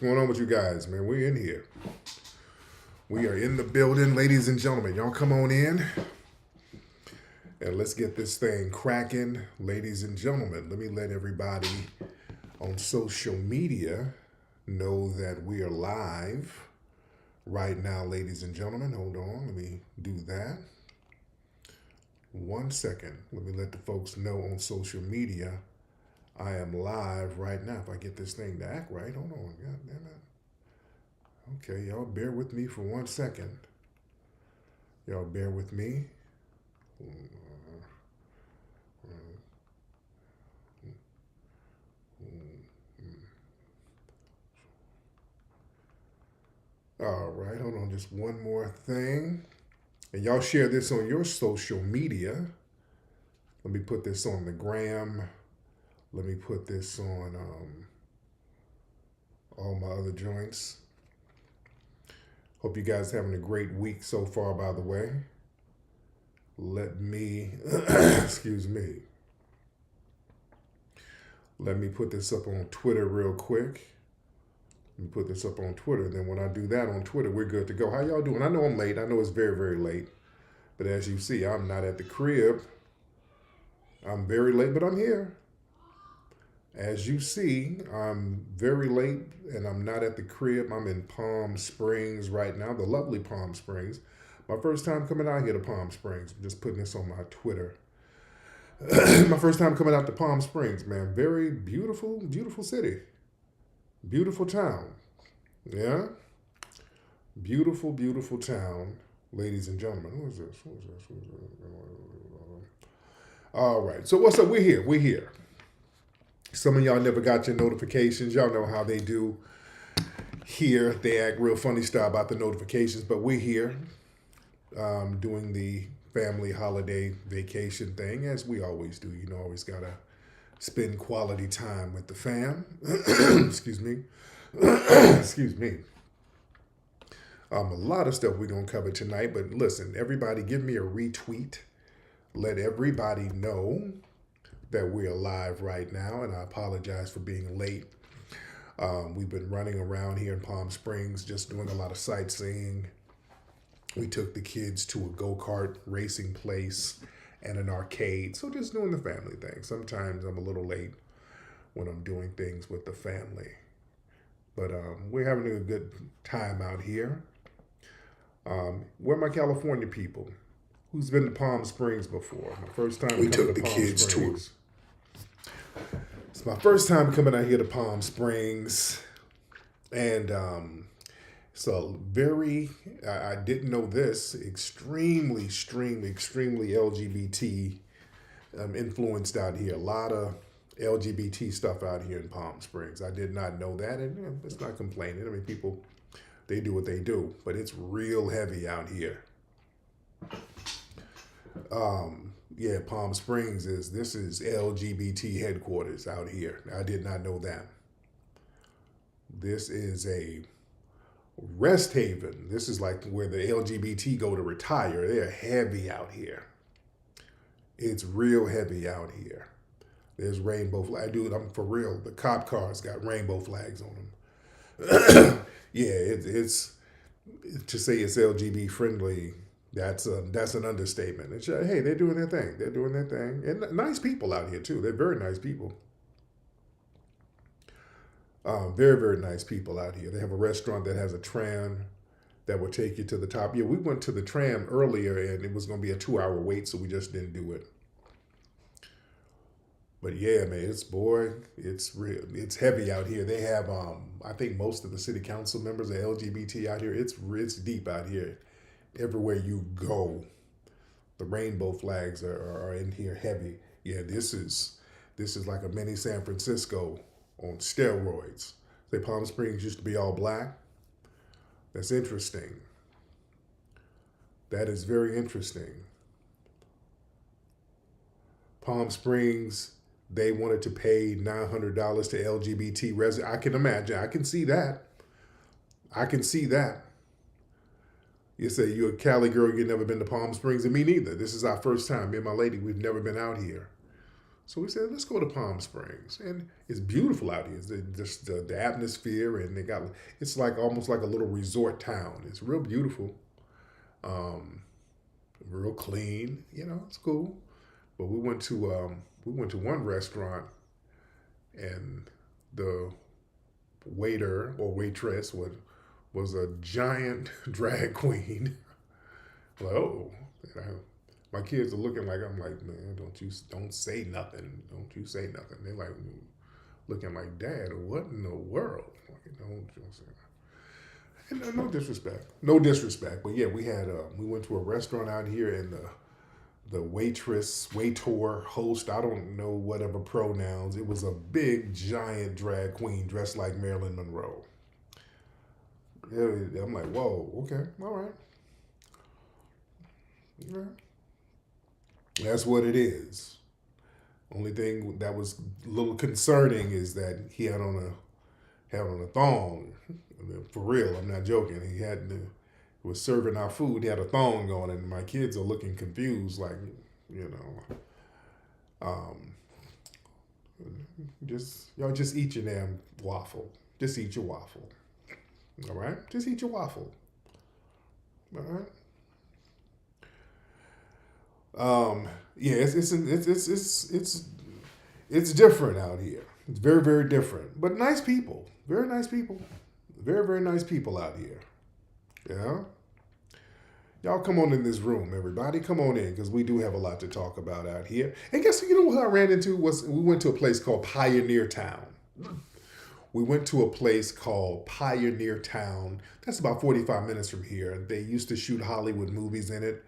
going on with you guys, man? We're in here. We are in the building, ladies and gentlemen. Y'all come on in and let's get this thing cracking. Ladies and gentlemen, let me let everybody on social media know that we are live right now, ladies and gentlemen. Hold on, let me do that. 1 second. Let me let the folks know on social media I am live right now. If I get this thing to act right, hold on. God damn it. Okay, y'all bear with me for 1 second. Y'all bear with me. All right, hold on just one more thing. And y'all share this on your social media. Let me put this on the gram. Let me put this on all my other joints. Hope you guys are having a great week so far, by the way. Let me, excuse me. Let me put this up on Twitter real quick. Let me put this up on Twitter. Then when I do that on Twitter, we're good to go. How y'all doing? I know I'm late. I know it's very, very late. But as you see, I'm not at the crib. I'm very late, but I'm here. As you see, I'm very late and I'm not at the crib. I'm in Palm Springs right now, the lovely Palm Springs. My first time coming out here to Palm Springs. I'm just putting this on my Twitter. My first time coming out to Palm Springs, man. Very beautiful, beautiful city. Beautiful town. Yeah? Beautiful, beautiful town, ladies and gentlemen. Who is this? Who is this? Who is this? All right. So what's up? We're here. We're here. Some of y'all never got your notifications. Y'all know how they do here. They act real funny style about the notifications, but we're here doing the family holiday vacation thing, as we always do. You know, always got to spend quality time with the fam. Excuse me. Excuse me. A lot of stuff we're going to cover tonight, but listen, everybody give me a retweet. Let everybody know that we're live right now, and I apologize for being late. We've been running around here in Palm Springs, just doing a lot of sightseeing. We took the kids to a go-kart racing place and an arcade, so just doing the family thing. Sometimes I'm a little late when I'm doing things with the family, but we're having a good time out here. Where are my California people? Who's been to Palm Springs before? My first time. We took the kids to it. It's my first time coming out here to Palm Springs, and so I didn't know this, extremely LGBT influenced out here. A lot of LGBT stuff out here in Palm Springs. I did not know that, and it's not complaining. I mean, people, they do what they do, but it's real heavy out here. Yeah, Palm Springs is LGBT headquarters out here. I did not know that. This is a rest haven. This is like where the LGBT go to retire. They're heavy out here. It's real heavy out here. There's rainbow flags. Dude, I'm for real. The cop cars got rainbow flags on them. Yeah, it's to say it's LGBT friendly. That's an understatement. It's, hey, they're doing their thing. They're doing their thing. And nice people out here, too. They're very nice people. Very, very nice people out here. They have a restaurant that has a tram that will take you to the top. Yeah, we went to the tram earlier, and it was going to be a 2-hour wait, so we just didn't do it. But yeah, man, it's real. It's heavy out here. They have, I think most of the city council members are LGBT out here. It's deep out here. Everywhere you go, the rainbow flags are in here heavy. Yeah, this is like a mini San Francisco on steroids. Say Palm Springs used to be all black. That's interesting. That is very interesting. Palm Springs, they wanted to pay $900 to LGBT residents. I can imagine. I can see that. You say you're a Cali girl, you've never been to Palm Springs, and me neither. This is our first time. Me and my lady, we've never been out here. So we said, let's go to Palm Springs, and it's beautiful out here. It's just the atmosphere, and it's like almost like a little resort town. It's real beautiful, um, real clean. You know, it's cool. But we went to one restaurant, and the waiter or waitress was a giant drag queen. Like, oh, my kids are looking like, I'm like, man, don't say nothing. Don't you say nothing. They're like looking like, Dad, what in the world? Like, don't say that. And no disrespect, no disrespect, but yeah, we went to a restaurant out here, and the waiter, host, I don't know whatever pronouns. It was a big giant drag queen dressed like Marilyn Monroe. Yeah, I'm like, whoa, okay, all right. Yeah. That's what it is. Only thing that was a little concerning is that he had on a thong. For real, I'm not joking. Was serving our food. He had a thong on, and my kids are looking confused, like, you know, um, y'all just eat your damn waffle. Just eat your waffle. All right, just eat your waffle. All right. Yeah, it's different out here. It's very, very different, but nice people, very nice people, very, very nice people out here. Yeah, y'all come on in this room, everybody. Come on in, because we do have a lot to talk about out here. And guess you know what I ran into was we went to a place called Pioneer Town. We went to a place called Pioneer Town. That's about 45 minutes from here. They used to shoot Hollywood movies in it,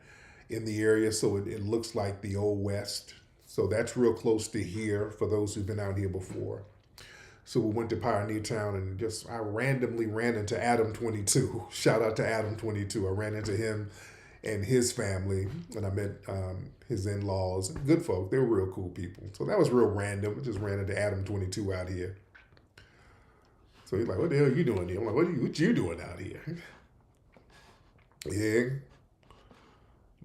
in the area, so it looks like the Old West. So that's real close to here for those who've been out here before. So we went to Pioneer Town, and I randomly ran into Adam 22. Shout out to Adam 22. I ran into him and his family, and I met his in-laws. Good folk. They were real cool people. So that was real random. I just ran into Adam 22 out here. So he's like, what the hell are you doing here? I'm like, what you doing out here? Yeah.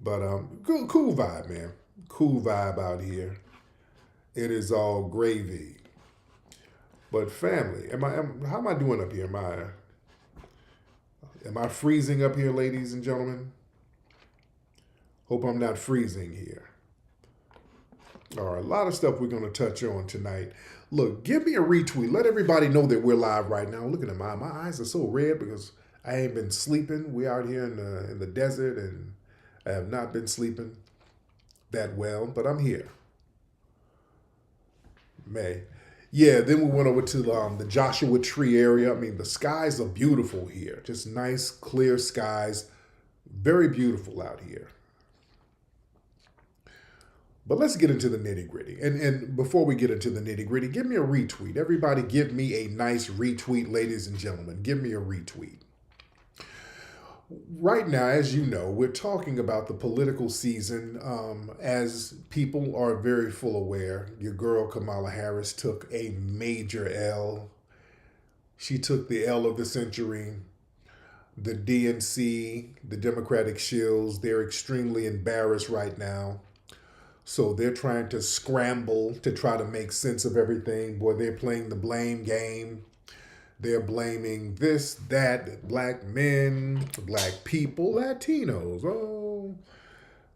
But cool vibe, man. Cool vibe out here. It is all gravy. But family, how am I doing up here? Am I freezing up here, ladies and gentlemen? Hope I'm not freezing here. All right, a lot of stuff we're going to touch on tonight. Look, give me a retweet. Let everybody know that we're live right now. Look at them. My eyes are so red because I ain't been sleeping. We out here in the desert, and I have not been sleeping that well, but I'm here. May. Yeah, then we went over to the Joshua Tree area. I mean, the skies are beautiful here. Just nice, clear skies. Very beautiful out here. But let's get into the nitty gritty. And before we get into the nitty gritty, give me a retweet. Everybody give me a nice retweet, ladies and gentlemen. Give me a retweet. Right now, as you know, we're talking about the political season. As people are very full aware, your girl Kamala Harris took a major L. She took the L of the century. The DNC, the Democratic shills, they're extremely embarrassed right now. So they're trying to scramble to try to make sense of everything. Boy, they're playing the blame game. They're blaming this, that, black men, black people, Latinos. Oh,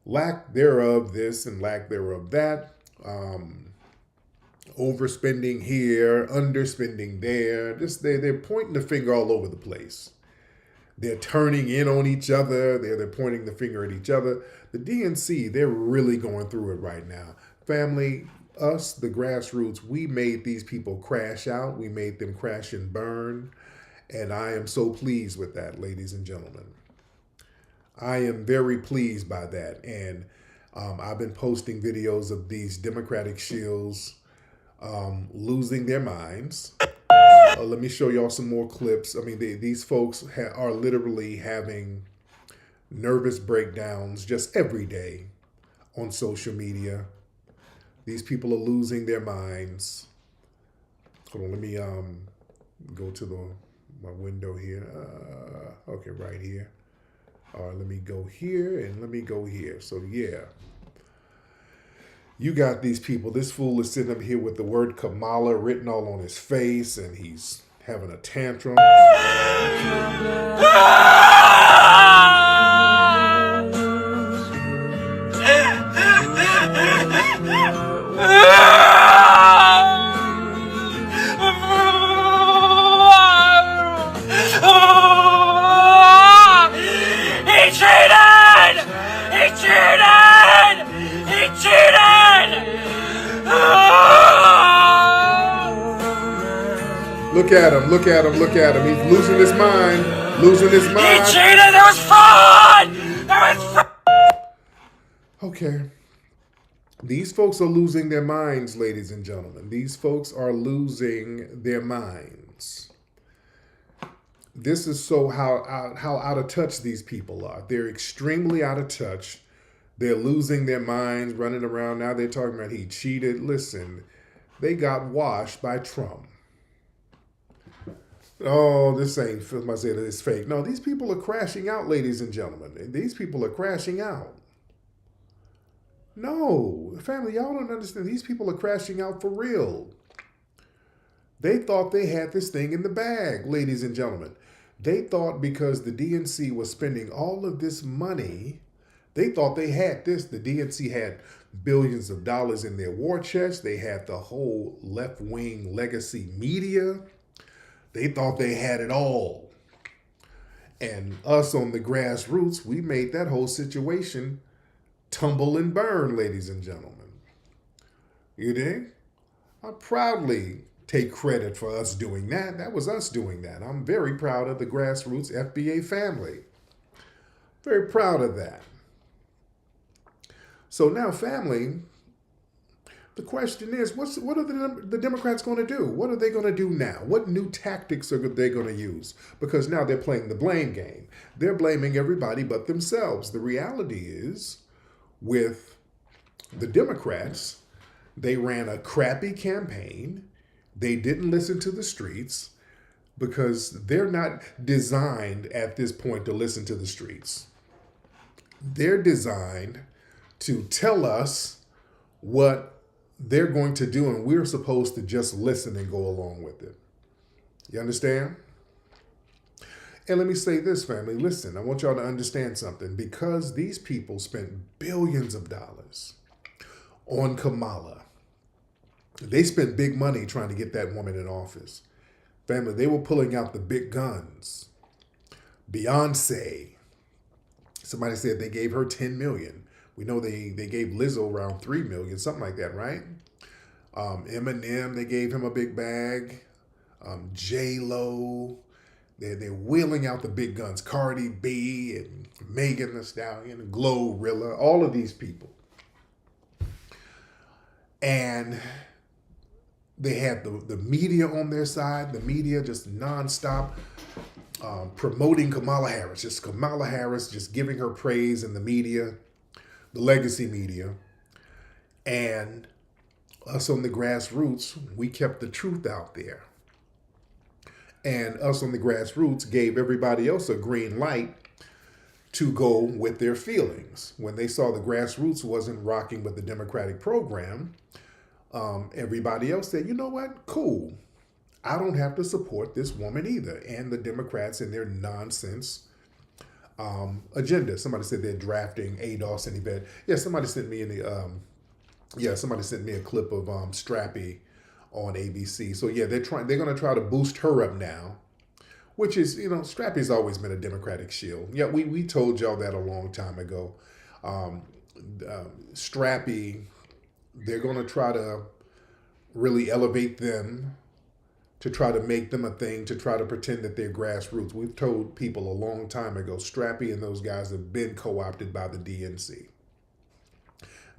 lack thereof this and lack thereof that. Overspending here, underspending there. They're pointing the finger all over the place. They're turning in on each other. They're pointing the finger at each other. The DNC, they're really going through it right now. Family, us, the grassroots, we made these people crash out. We made them crash and burn. And I am so pleased with that, ladies and gentlemen. I am very pleased by that. And I've been posting videos of these Democratic shills losing their minds. Let me show y'all some more clips. I mean, these folks are literally having nervous breakdowns just every day on social media. These people are losing their minds. Hold on, let me go to my window here. Okay, right here. All right, let me go here and let me go here. So yeah. You got these people. This fool is sitting up here with the word Kamala written all on his face, and he's having a tantrum. He cheated! He cheated! He cheated! Look at him, look at him, look at him. He's losing his mind. Losing his mind. He cheated! There was fraud! There was fraud! Okay. These folks are losing their minds, ladies and gentlemen. These folks are losing their minds. This is so how out of touch these people are. They're extremely out of touch. They're losing their minds, running around. Now they're talking about he cheated. Listen, they got washed by Trump. Oh, this ain't, I said it's fake. No, these people are crashing out, ladies and gentlemen. These people are crashing out. No, family, y'all don't understand. These people are crashing out for real. They thought they had this thing in the bag, ladies and gentlemen. They thought because the DNC was spending all of this money, they thought they had this. The DNC had billions of dollars in their war chest. They had the whole left-wing legacy media. They thought they had it all. And us on the grassroots, we made that whole situation tumble and burn, ladies and gentlemen. You dig? I proudly take credit for us doing that. That was us doing that. I'm very proud of the grassroots FBA family. Very proud of that. So now, family, the question is, what are the Democrats going to do? What are they going to do now? What new tactics are they going to use? Because now they're playing the blame game. They're blaming everybody but themselves. The reality is, with the Democrats, they ran a crappy campaign. They didn't listen to the streets because they're not designed at this point to listen to the streets. They're designed to tell us what they're going to do, and we're supposed to just listen and go along with it. You understand? And let me say this, family. Listen, I want y'all to understand something. Because these people spent billions of dollars on Kamala, they spent big money trying to get that woman in office. Family, they were pulling out the big guns. Beyonce. Somebody said they gave her $10 million. We know they gave Lizzo around $3 million, something like that, right? Eminem, they gave him a big bag. J-Lo. They're wheeling out the big guns. Cardi B and Megan Thee Stallion and Glorilla, all of these people. And they had the media on their side. The media just nonstop promoting Kamala Harris. Just Kamala Harris, just giving her praise in the media, the legacy media. And us on the grassroots, we kept the truth out there. And us on the grassroots gave everybody else a green light to go with their feelings. When they saw the grassroots wasn't rocking with the Democratic program, everybody else said, you know what, cool. I don't have to support this woman either. And the Democrats and their nonsense agenda. Somebody said they're drafting ADOS and Yvette. Yeah, somebody sent me somebody sent me a clip of Strappy on ABC. So yeah, they're going to try to boost her up now, which is, Strappy's always been a Democratic shield. Yeah, we told y'all that a long time ago. Strappy, they're going to try to really elevate them, to try to make them a thing, to try to pretend that they're grassroots. We've told people a long time ago, Strappy and those guys have been co-opted by the DNC.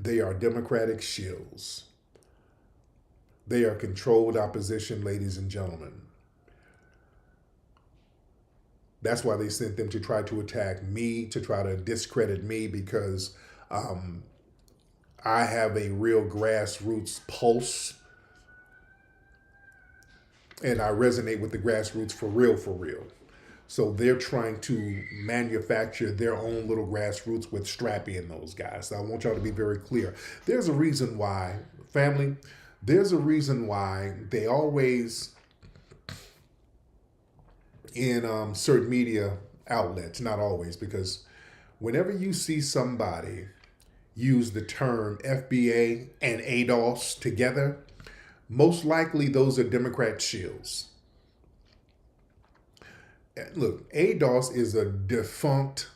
They are Democratic shills. They are controlled opposition, ladies and gentlemen. That's why they sent them to try to attack me, to try to discredit me, because I have a real grassroots pulse. And I resonate with the grassroots for real, for real. So they're trying to manufacture their own little grassroots with Strappy and those guys. So I want y'all to be very clear. There's a reason why, family, there's a reason why they always, in certain media outlets, not always, because whenever you see somebody use the term FBA and ADOS together, most likely those are Democrat shills. Look, ADOS is a defunct,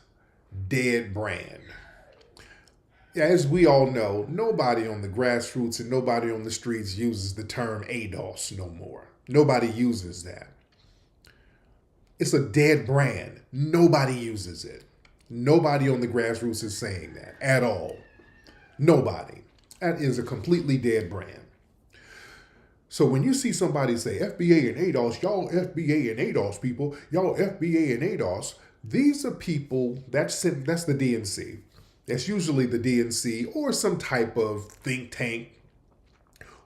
dead brand. As we all know, nobody on the grassroots and nobody on the streets uses the term ADOS no more. Nobody uses that. It's a dead brand. Nobody uses it. Nobody on the grassroots is saying that at all. Nobody. That is a completely dead brand. So when you see somebody say FBA and ADOS, y'all FBA and ADOS people, y'all FBA and ADOS, these are people, that's the DNC. That's usually the DNC or some type of think tank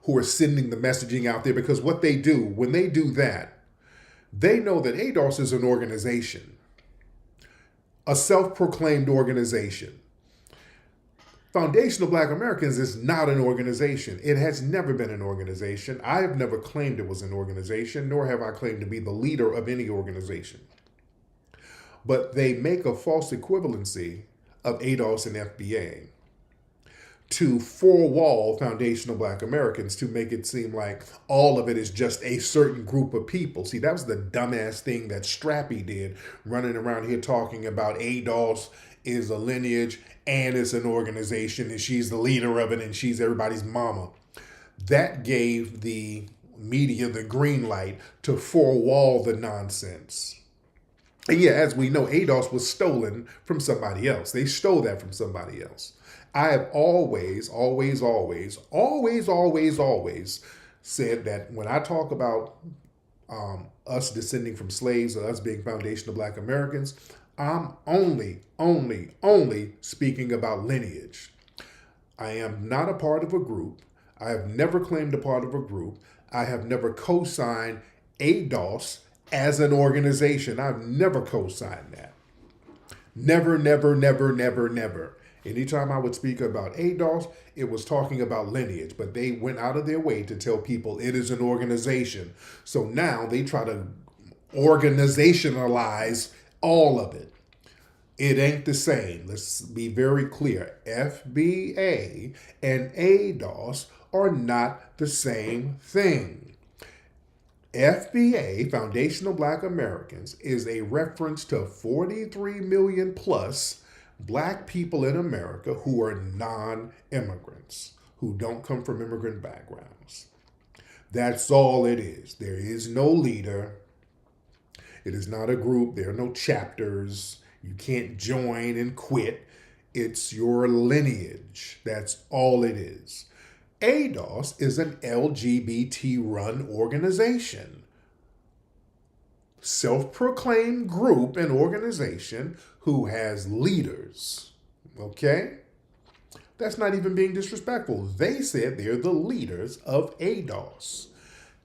who are sending the messaging out there, because what they do, when they do that, they know that ADOS is an organization, a self-proclaimed organization. Foundational Black Americans is not an organization. It has never been an organization. I have never claimed it was an organization, nor have I claimed to be the leader of any organization. But they make a false equivalency of ADOS and FBA to four-wall Foundational Black Americans to make it seem like all of it is just a certain group of people. See, that was the dumbass thing that Strappy did, running around here talking about ADOS is a lineage and it's an organization and she's the leader of it and she's everybody's mama. That gave the media the green light to four-wall the nonsense. And yeah, as we know, ADOS was stolen from somebody else. They stole that from somebody else. I have always said that when I talk about us descending from slaves or us being foundational Black Americans, I'm only speaking about lineage. I am not a part of a group. I have never claimed a part of a group. I have never co-signed ADOS as an organization. I've never co-signed that. Never. Anytime I would speak about ADOS, it was talking about lineage, but they went out of their way to tell people it is an organization. So now they try to organizationalize all of it. It ain't the same. Let's be very clear. FBA and ADOS are not the same thing. FBA, Foundational Black Americans, is a reference to 43 million plus Black people in America who are non-immigrants, who don't come from immigrant backgrounds. That's all it is. There is no leader. It is not a group. There are no chapters. You can't join and quit. It's your lineage. That's all it is. ADOS is an LGBT-run organization. Self-proclaimed group and organization who has leaders. Okay? That's not even being disrespectful. They said they're the leaders of ADOS.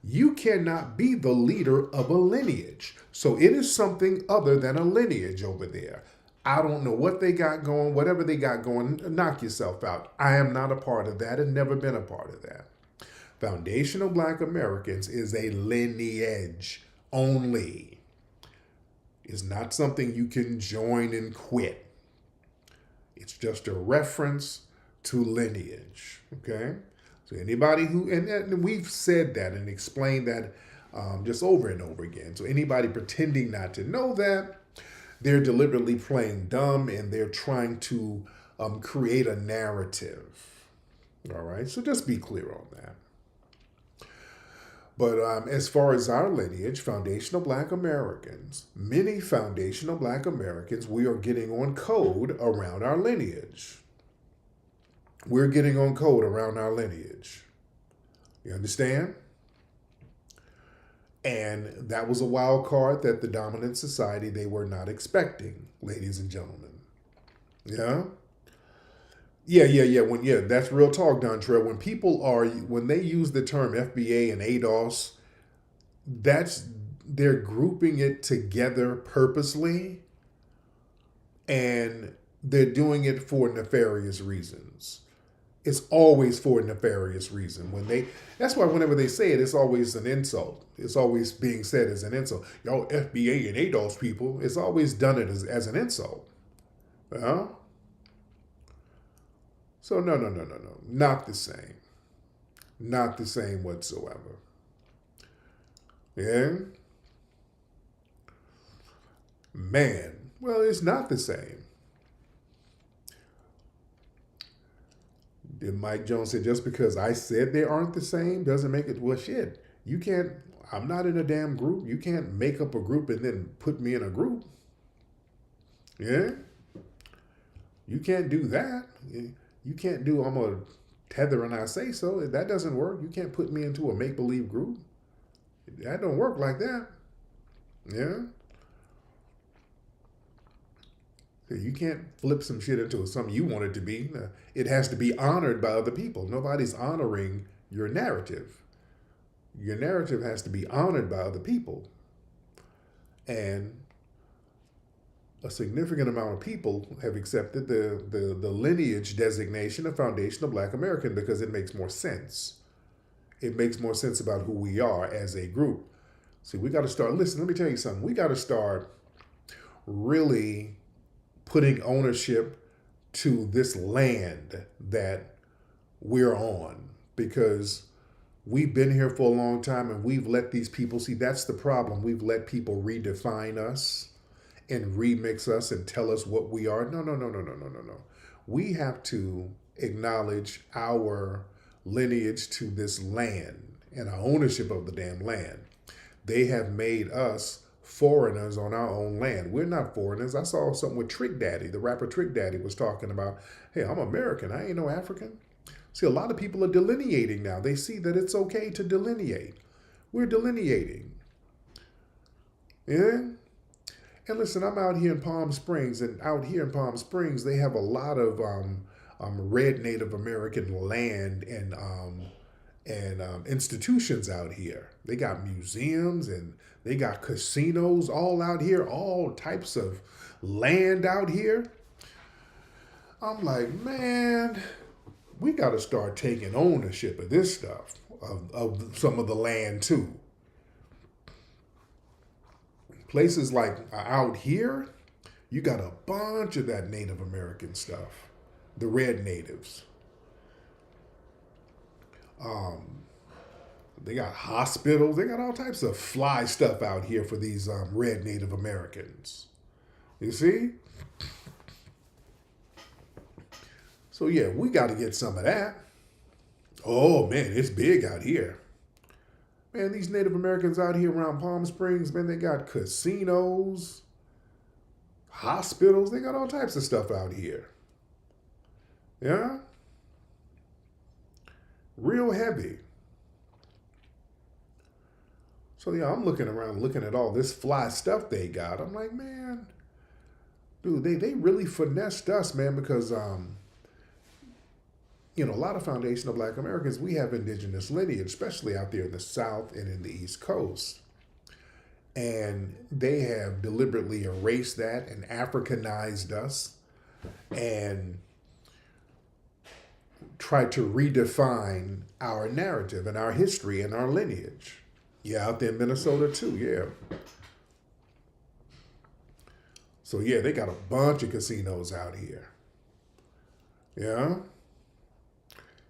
You cannot be the leader of a lineage. So it is something other than a lineage over there. I don't know what they got going, whatever they got going, knock yourself out. I am not a part of that and never been a part of that. Foundational Black Americans is a lineage only. It's not something you can join and quit. It's just a reference to lineage, okay? So anybody who, and we've said that and explained that just over and over again. So anybody pretending not to know that, they're deliberately playing dumb and they're trying to create a narrative. All right, so just be clear on that. But as far as our lineage, Foundational Black Americans, many Foundational Black Americans, we are getting on code around our lineage. We're getting on code around our lineage. You understand? And that was a wild card that the dominant society, they were not expecting, ladies and gentlemen. Yeah? Yeah, that's real talk, Dontrell. When they use the term FBA and ADOS, they're grouping it together purposely, and they're doing it for nefarious reasons. It's always for a nefarious reason. That's why whenever they say it, it's always an insult. It's always being said as an insult. Y'all FBA and ADOS people, it's always done it as an insult. So no. Not the same. Not the same whatsoever. Yeah? Man, well, it's not the same. Then Mike Jones said, just because I said they aren't the same doesn't make it, well, shit. You can't, I'm not in a damn group. You can't make up a group and then put me in a group. Yeah? You can't do that. You can't do, I'm going to tether and I say so. That doesn't work. You can't put me into a make-believe group. That don't work like that. Yeah? You can't flip some shit into something you want it to be. It has to be honored by other people. Nobody's honoring your narrative. Your narrative has to be honored by other people. And a significant amount of people have accepted the lineage designation of Foundation of Black American because it makes more sense. It makes more sense about who we are as a group. See, we got to start, listen, let me tell you something. We got to start really putting ownership to this land that we're on, because we've been here for a long time and we've let these people, see, that's the problem. We've let people redefine us and remix us and tell us what we are. No. We have to acknowledge our lineage to this land and our ownership of the damn land. They have made us foreigners on our own land. We're not foreigners. I saw something with Trick Daddy. The rapper Trick Daddy was talking about, hey, I'm American. I ain't no African. See, a lot of people are delineating now. They see that it's okay to delineate. We're delineating. Yeah? And listen, I'm out here in Palm Springs, and out here in Palm Springs, they have a lot of red Native American land and institutions out here. They got museums and they got casinos all out here, all types of land out here. I'm like, man, we got to start taking ownership of this stuff, of some of the land too. Places like out here, you got a bunch of that Native American stuff, the red natives. They got hospitals. They got all types of fly stuff out here for these red Native Americans. You see? So yeah, we got to get some of that. Oh man, it's big out here. Man, these Native Americans out here around Palm Springs, man, they got casinos, hospitals. They got all types of stuff out here. Yeah? Real heavy. So yeah, I'm looking around, looking at all this fly stuff they got. I'm like, man, dude, they really finessed us, man, because a lot of Foundation of Black Americans, we have indigenous lineage, especially out there in the South and in the East Coast. And they have deliberately erased that and Africanized us and tried to redefine our narrative and our history and our lineage. Yeah, out there in Minnesota too, yeah. So yeah, they got a bunch of casinos out here. Yeah?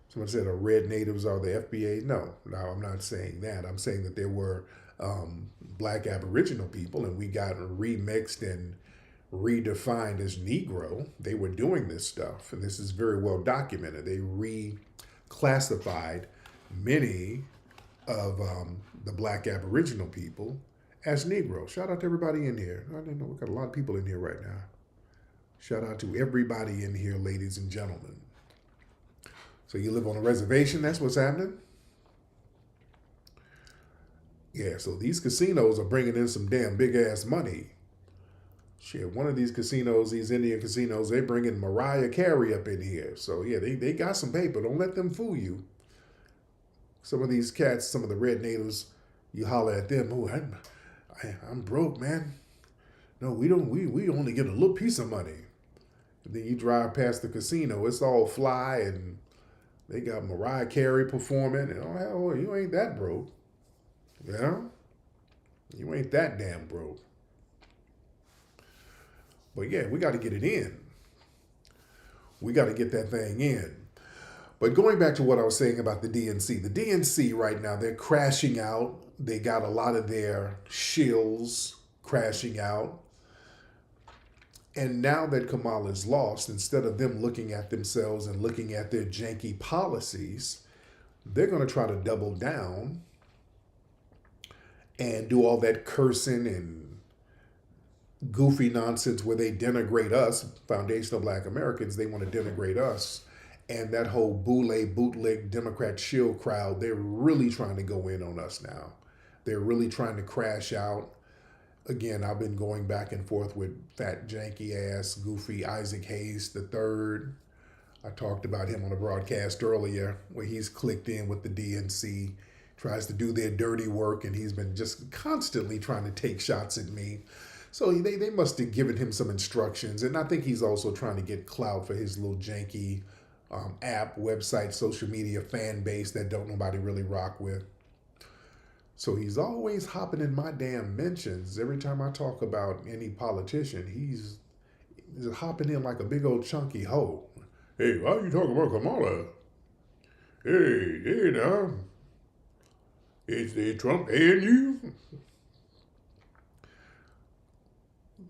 Someone said the red natives are the FBA. No, I'm not saying that. I'm saying that there were black Aboriginal people and we got remixed and redefined as Negro. They were doing this stuff, and this is very well documented. They reclassified many of the black Aboriginal people as Negro. Shout out to everybody in here. I didn't know we got a lot of people in here right now. Shout out to everybody in here, ladies and gentlemen. So you live on a reservation, that's what's happening? Yeah, so these casinos are bringing in some damn big-ass money. Shit, one of these casinos, these Indian casinos, they bringing Mariah Carey up in here. So yeah, they got some paper. Don't let them fool you. Some of these cats, some of the red natives, you holler at them, oh, I'm broke, man. No, we don't. We only get a little piece of money. And then you drive past the casino, it's all fly, and they got Mariah Carey performing, and oh hell, you ain't that broke. You know, you ain't that damn broke. But yeah, we got to get it in. We got to get that thing in. But going back to what I was saying about the DNC right now, they're crashing out. They got a lot of their shills crashing out. And now that Kamala's lost, instead of them looking at themselves and looking at their janky policies, they're going to try to double down and do all that cursing and goofy nonsense where they denigrate us, foundational Black Americans. They want to denigrate us. And that whole bootleg Democrat shill crowd, they're really trying to go in on us now. They're really trying to crash out. Again, I've been going back and forth with fat, janky ass, goofy Isaac Hayes III. I talked about him on a broadcast earlier where he's clicked in with the DNC, tries to do their dirty work, and he's been just constantly trying to take shots at me. So they must have given him some instructions. And I think he's also trying to get clout for his little janky app, website, social media fan base that don't nobody really rock with. So he's always hopping in my damn mentions. Every time I talk about any politician, he's hopping in like a big old chunky hoe. Hey, why are you talking about Kamala? Hey now. Is Trump paying you?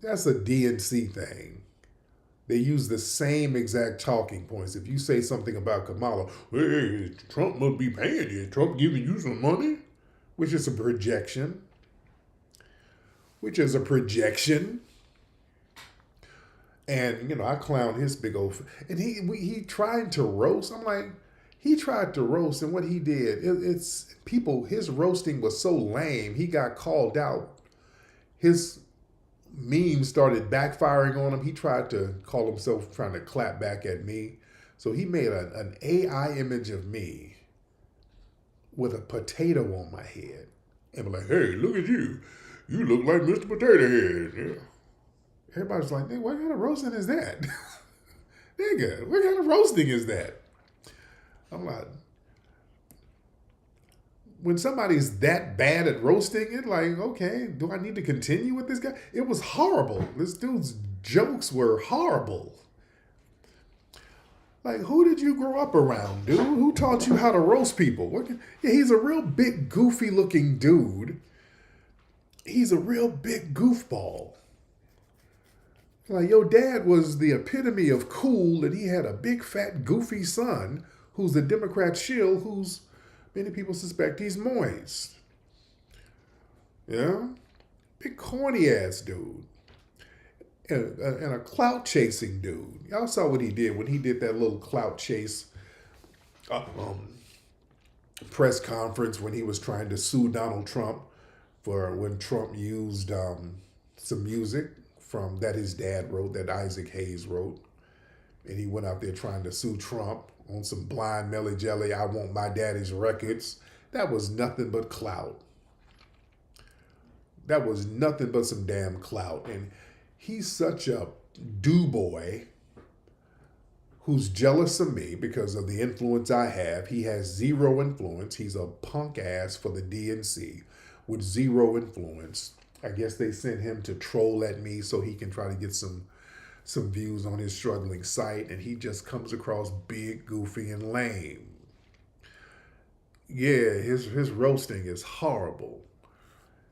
That's a DNC thing. They use the same exact talking points. If you say something about Kamala, hey, Trump must be paying you. Trump giving you some money? Which is a projection. And, you know, I clown his big old... And he tried to roast. I'm like, he tried to roast, and what he did, it's people, his roasting was so lame, he got called out. His memes started backfiring on him. He tried to call himself trying to clap back at me. So he made an AI image of me with a potato on my head. And be like, hey, look at you. You look like Mr. Potato Head. Yeah. Everybody's like, what kind of roasting is that? Nigga, what kind of roasting is that? I'm like, when somebody's that bad at roasting it, like, okay, do I need to continue with this guy? It was horrible. This dude's jokes were horrible. Like, who did you grow up around, dude? Who taught you how to roast people? Yeah, he's a real big, goofy-looking dude. He's a real big goofball. Like, your dad was the epitome of cool, and he had a big, fat, goofy son who's a Democrat shill who's, many people suspect he's moist. Yeah? Big, corny-ass dude. And a clout-chasing dude. Y'all saw what he did when he did that little clout chase press conference when he was trying to sue Donald Trump for when Trump used some music from that his dad wrote, that Isaac Hayes wrote. And he went out there trying to sue Trump on some blind Melly Jelly, I want my daddy's records. That was nothing but clout. That was nothing but some damn clout. And he's such a do-boy who's jealous of me because of the influence I have. He has zero influence. He's a punk ass for the DNC with zero influence. I guess they sent him to troll at me so he can try to get some views on his struggling site, and he just comes across big, goofy, and lame. Yeah, his roasting is horrible.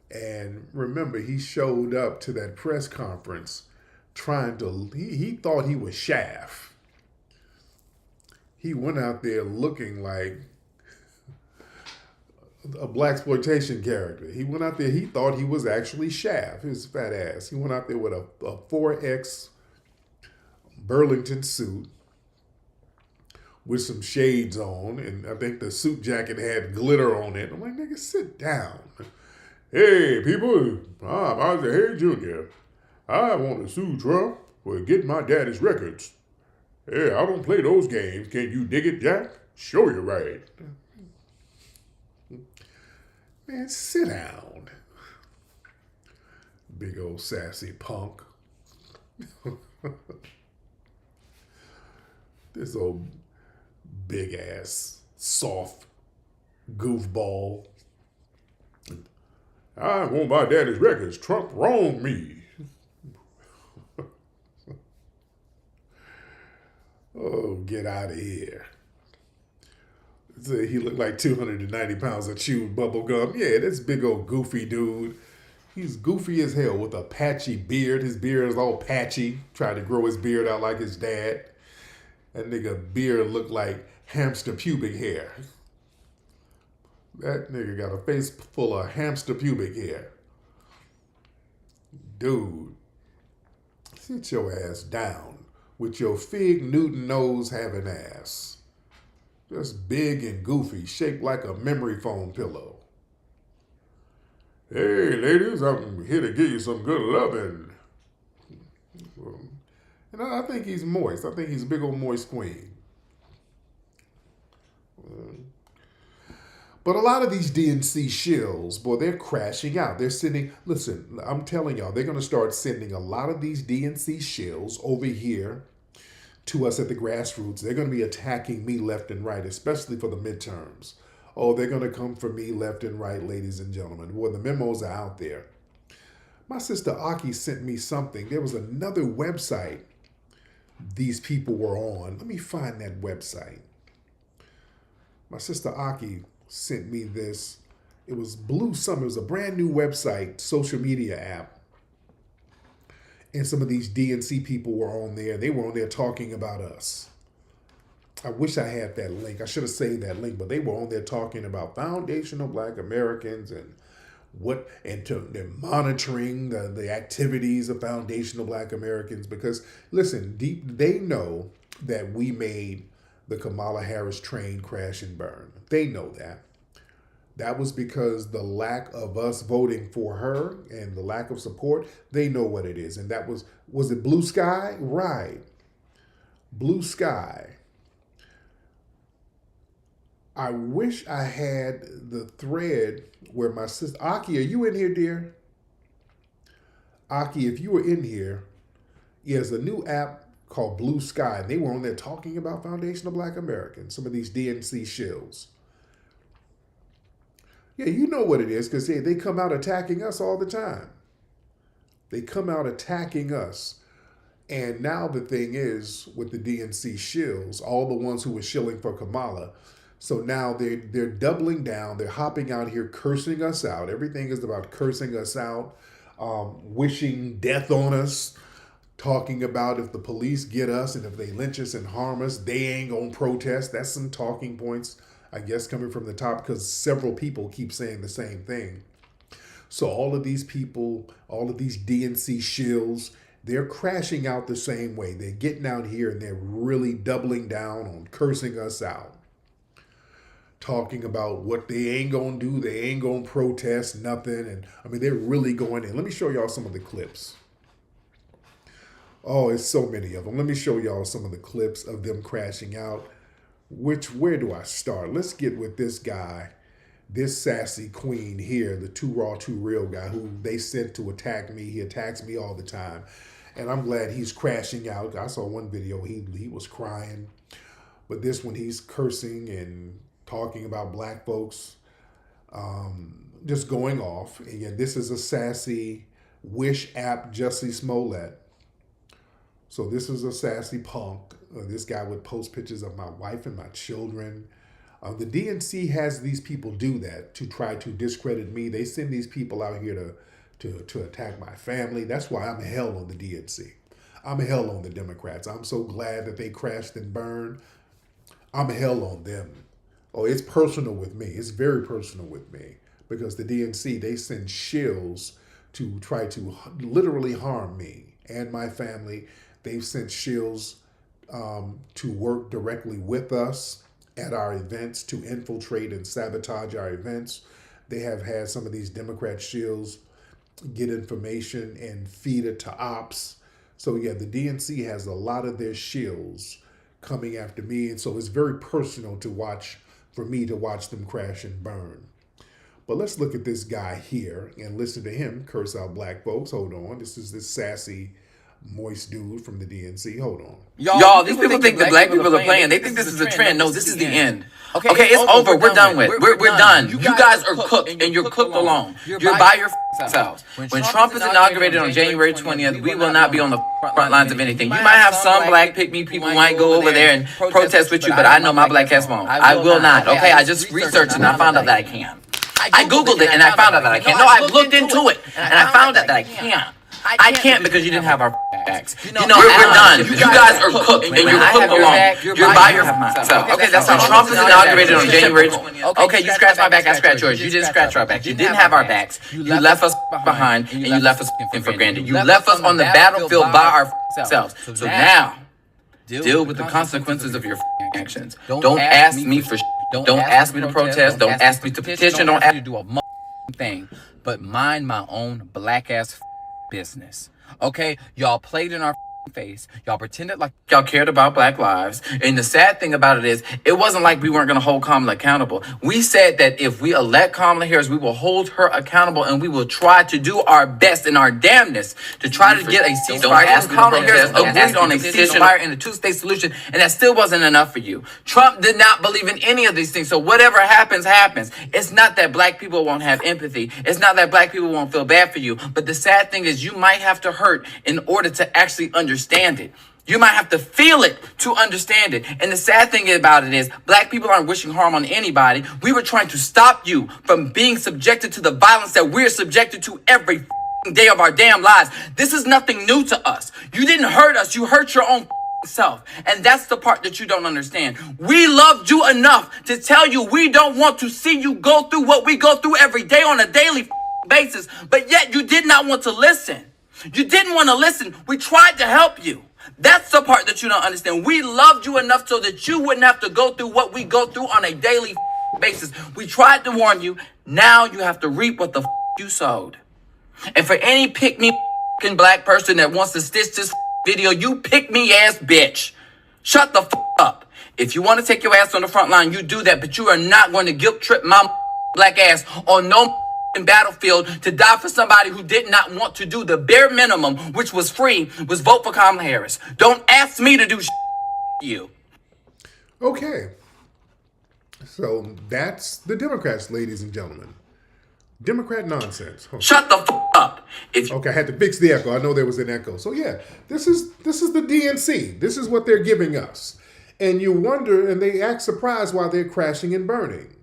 And remember, he showed up to that press conference trying to, he thought he was Shaft. He went out there looking like a blaxploitation character. He went out there, he thought he was actually Shaft, his fat ass. He went out there with a 4X Burlington suit with some shades on, and I think the suit jacket had glitter on it. I'm like, nigga, sit down. Hey, people, I'm Isaac Hayes Jr. I want to sue Trump for getting my daddy's records. Hey, I don't play those games. Can't you dig it, Jack? Show you right. Man, sit down. Big old sassy punk. This old big ass, soft goofball. I want my daddy's records. Trump wronged me. Oh, get out of here. He looked like 290 pounds of chewed bubble gum. Yeah, this big old goofy dude. He's goofy as hell with a patchy beard. His beard is all patchy. Tried to grow his beard out like his dad. That nigga beard looked like hamster pubic hair. That nigga got a face full of hamster pubic hair. Dude, sit your ass down with your Fig Newton nose having ass. Just big and goofy, shaped like a memory foam pillow. Hey, ladies, I'm here to give you some good loving. And I think he's moist. I think he's a big old moist queen. But a lot of these DNC shills, boy, they're crashing out. They're sending, listen, I'm telling y'all, they're going to start sending a lot of these DNC shills over here to us at the grassroots. They're going to be attacking me left and right, especially for the midterms. Oh, they're going to come for me left and right, ladies and gentlemen. Boy, the memos are out there. My sister Aki sent me something. There was another website these people were on. Let me find that website. My sister Aki sent me this. It was Blue Summer. It was a brand new website, social media app. And some of these DNC people were on there. They were on there talking about us. I wish I had that link. I should have saved that link, but they were on there talking about foundational Black Americans and they're monitoring the activities of foundational Black Americans because, listen, they know that we made the Kamala Harris train crash and burn. They know that. That was because the lack of us voting for her and the lack of support, they know what it is. And that was it Blue Sky? Right. Blue Sky. I wish I had the thread where my sister, Aki, are you in here, dear? Aki, if you were in here, there's a new app called Blue Sky. And they were on there talking about foundational Black Americans, some of these DNC shills. Yeah, you know what it is because they come out attacking us all the time. They come out attacking us. And now the thing is, with the DNC shills, all the ones who were shilling for Kamala, so now they're doubling down. They're hopping out here, cursing us out. Everything is about cursing us out, wishing death on us, talking about if the police get us and if they lynch us and harm us, they ain't gonna protest. That's some talking points, I guess, coming from the top because several people keep saying the same thing. So all of these people, all of these DNC shills, they're crashing out the same way. They're getting out here and they're really doubling down on cursing us out. Talking about what they ain't gonna do, they ain't gonna protest nothing. And I mean, they're really going in. Let me show y'all some of the clips. Oh, it's so many of them. Let me show y'all some of the clips of them crashing out. Where do I start? Let's get with this guy, this sassy queen here, the Too Raw, Too Real guy who they sent to attack me. He attacks me all the time. And I'm glad he's crashing out. I saw one video, he was crying. But this one, he's cursing and talking about Black folks, just going off. And yet this is a sassy Wish app, Jussie Smollett. So this is a sassy punk. This guy would post pictures of my wife and my children. The DNC has these people do that to try to discredit me. They send these people out here to attack my family. That's why I'm hell on the DNC. I'm hell on the Democrats. I'm so glad that they crashed and burned. I'm hell on them. Oh, it's personal with me. It's very personal with me because the DNC, they send shills to try to literally harm me and my family. They've sent shills to work directly with us at our events to infiltrate and sabotage our events. They have had some of these Democrat shills get information and feed it to ops. So yeah, the DNC has a lot of their shills coming after me. And so it's very personal for me to watch them crash and burn. But let's look at this guy here and listen to him curse out black folks. Hold on. This is this sassy, moist dude from the DNC. Hold on. Y'all, these people think that black people are playing. They think this is a trend. No, this is the end. Okay, it's over. We're done with. We're done. You guys are cooked, and you're cooked alone. You're by your selves. When Trump is inaugurated on January 20th, we will not be on the front lines of anything. You might have some black pick-me people who might go over there and protest with you, but I know my black ass won't. I will not. Okay, I just researched and I found out that I can. I Googled it and I found out that I can't. No, I looked into it and I found out that I can't. I can't because you didn't have our backs. We're done. You guys are cooked and you're cooked alone. You're by yourself. Okay, that's how Trump is inaugurated on January 20th. Okay, you scratched my back, I scratched yours. You didn't scratch our backs. You didn't have our backs. You left us behind and you left us for granted. You left us on the battlefield by ourselves. So now, deal with the consequences of your actions. Don't ask me for Don't ask me to protest. Don't ask me to petition. Don't ask me to do a thing. But mind my own black ass business. Okay? Y'all played in our face. Y'all pretended like y'all cared about black lives. And the sad thing about it is, it wasn't like we weren't going to hold Kamala accountable. We said that if we elect Kamala Harris, we will hold her accountable and we will try to do our best and our damnness to try to get a ceasefire. And Kamala Harris agreed on a ceasefire and a two-state solution, and that still wasn't enough for you. Trump did not believe in any of these things. So whatever happens, happens. It's not that black people won't have empathy. It's not that black people won't feel bad for you. But the sad thing is, you might have to hurt in order to actually understand it. You might have to feel it to understand it. And the sad thing about it is, black people aren't wishing harm on anybody. We were trying to stop you from being subjected to the violence that we're subjected to every day of our damn lives. This is nothing new to us. You didn't hurt us. You hurt your own self. And that's the part that you don't understand. We loved you enough to tell you we don't want to see you go through what we go through every day on a daily basis. But yet you did not want to listen. You didn't want to listen. We tried to help you. That's the part that you don't understand. We loved you enough so that you wouldn't have to go through what we go through on a daily basis. We tried to warn you. Now you have to reap what the you sowed. And for any pick-me black person that wants to stitch this video, you pick-me ass bitch. Shut the up. If you want to take your ass on the front line, you do that. But you are not going to guilt trip my black ass on no battlefield to die for somebody who did not want to do the bare minimum, which was free, was vote for Kamala Harris. Don't ask me to do you. Okay. So that's the Democrats, ladies and gentlemen. Democrat nonsense. Huh. Shut the up. Okay, I had to fix the echo. I know there was an echo. So yeah, this is the DNC. This is what they're giving us. And you wonder, and they act surprised why they're crashing and burning.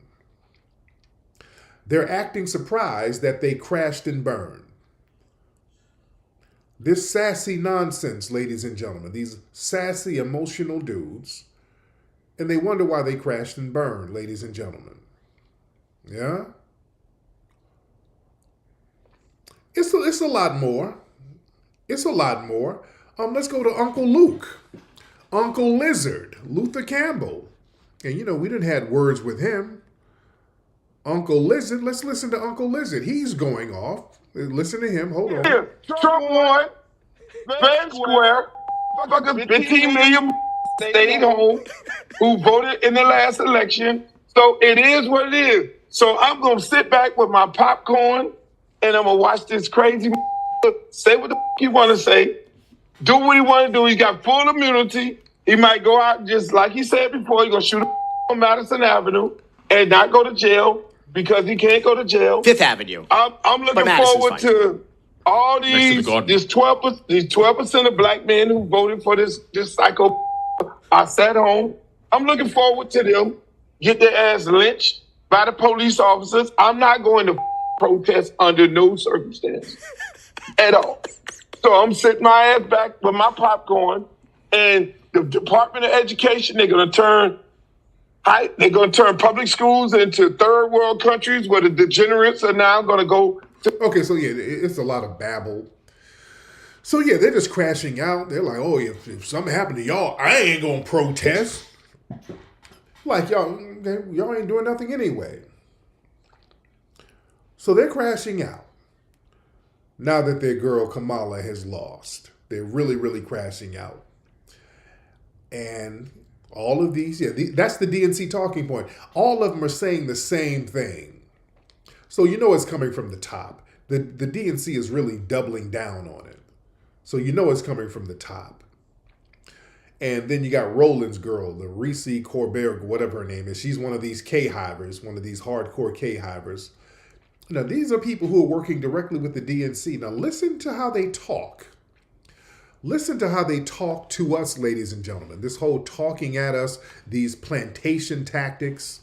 They're acting surprised that they crashed and burned. This sassy nonsense, ladies and gentlemen, these sassy, emotional dudes, and they wonder why they crashed and burned, ladies and gentlemen. Yeah? It's a lot more. It's a lot more. Let's go to Uncle Luke, Uncle Lizard, Luther Campbell. And, we done had words with him. Uncle Lizard, let's listen to Uncle Lizard. He's going off. Listen to him. Hold on. Trump won. Fair and square. Motherfuckers, 15 million stayed home who voted in the last election. So it is what it is. So I'm going to sit back with my popcorn and I'm going to watch this crazy say what the he want to say. Do what he want to do. He got full immunity. He might go out just like he said before. He's going to shoot on Madison Avenue and not go to jail. Because he can't go to jail. Fifth Avenue. I'm looking forward to all these 12% of black men who voted for this psycho. I sat home. I'm looking forward to them get their ass lynched by the police officers. I'm not going to protest under no circumstance at all. So I'm sitting my ass back with my popcorn, and the Department of Education, they're going to turn public schools into third world countries where the degenerates are now going to go. Okay, so yeah, it's a lot of babble. So yeah, they're just crashing out. They're like, oh, if something happened to y'all, I ain't going to protest. Like, y'all ain't doing nothing anyway. So they're crashing out. Now that their girl Kamala has lost. They're really, really crashing out. And all of these, that's the DNC talking point. All of them are saying the same thing. So you know it's coming from the top. The DNC is really doubling down on it. So you know it's coming from the top. And then you got Roland's girl, the Reese Corbett, whatever her name is. She's one of these K-hivers, one of these hardcore K-hivers. Now, these are people who are working directly with the DNC. Now, listen to how they talk. Listen to how they talk to us, ladies and gentlemen. This whole talking at us, these plantation tactics,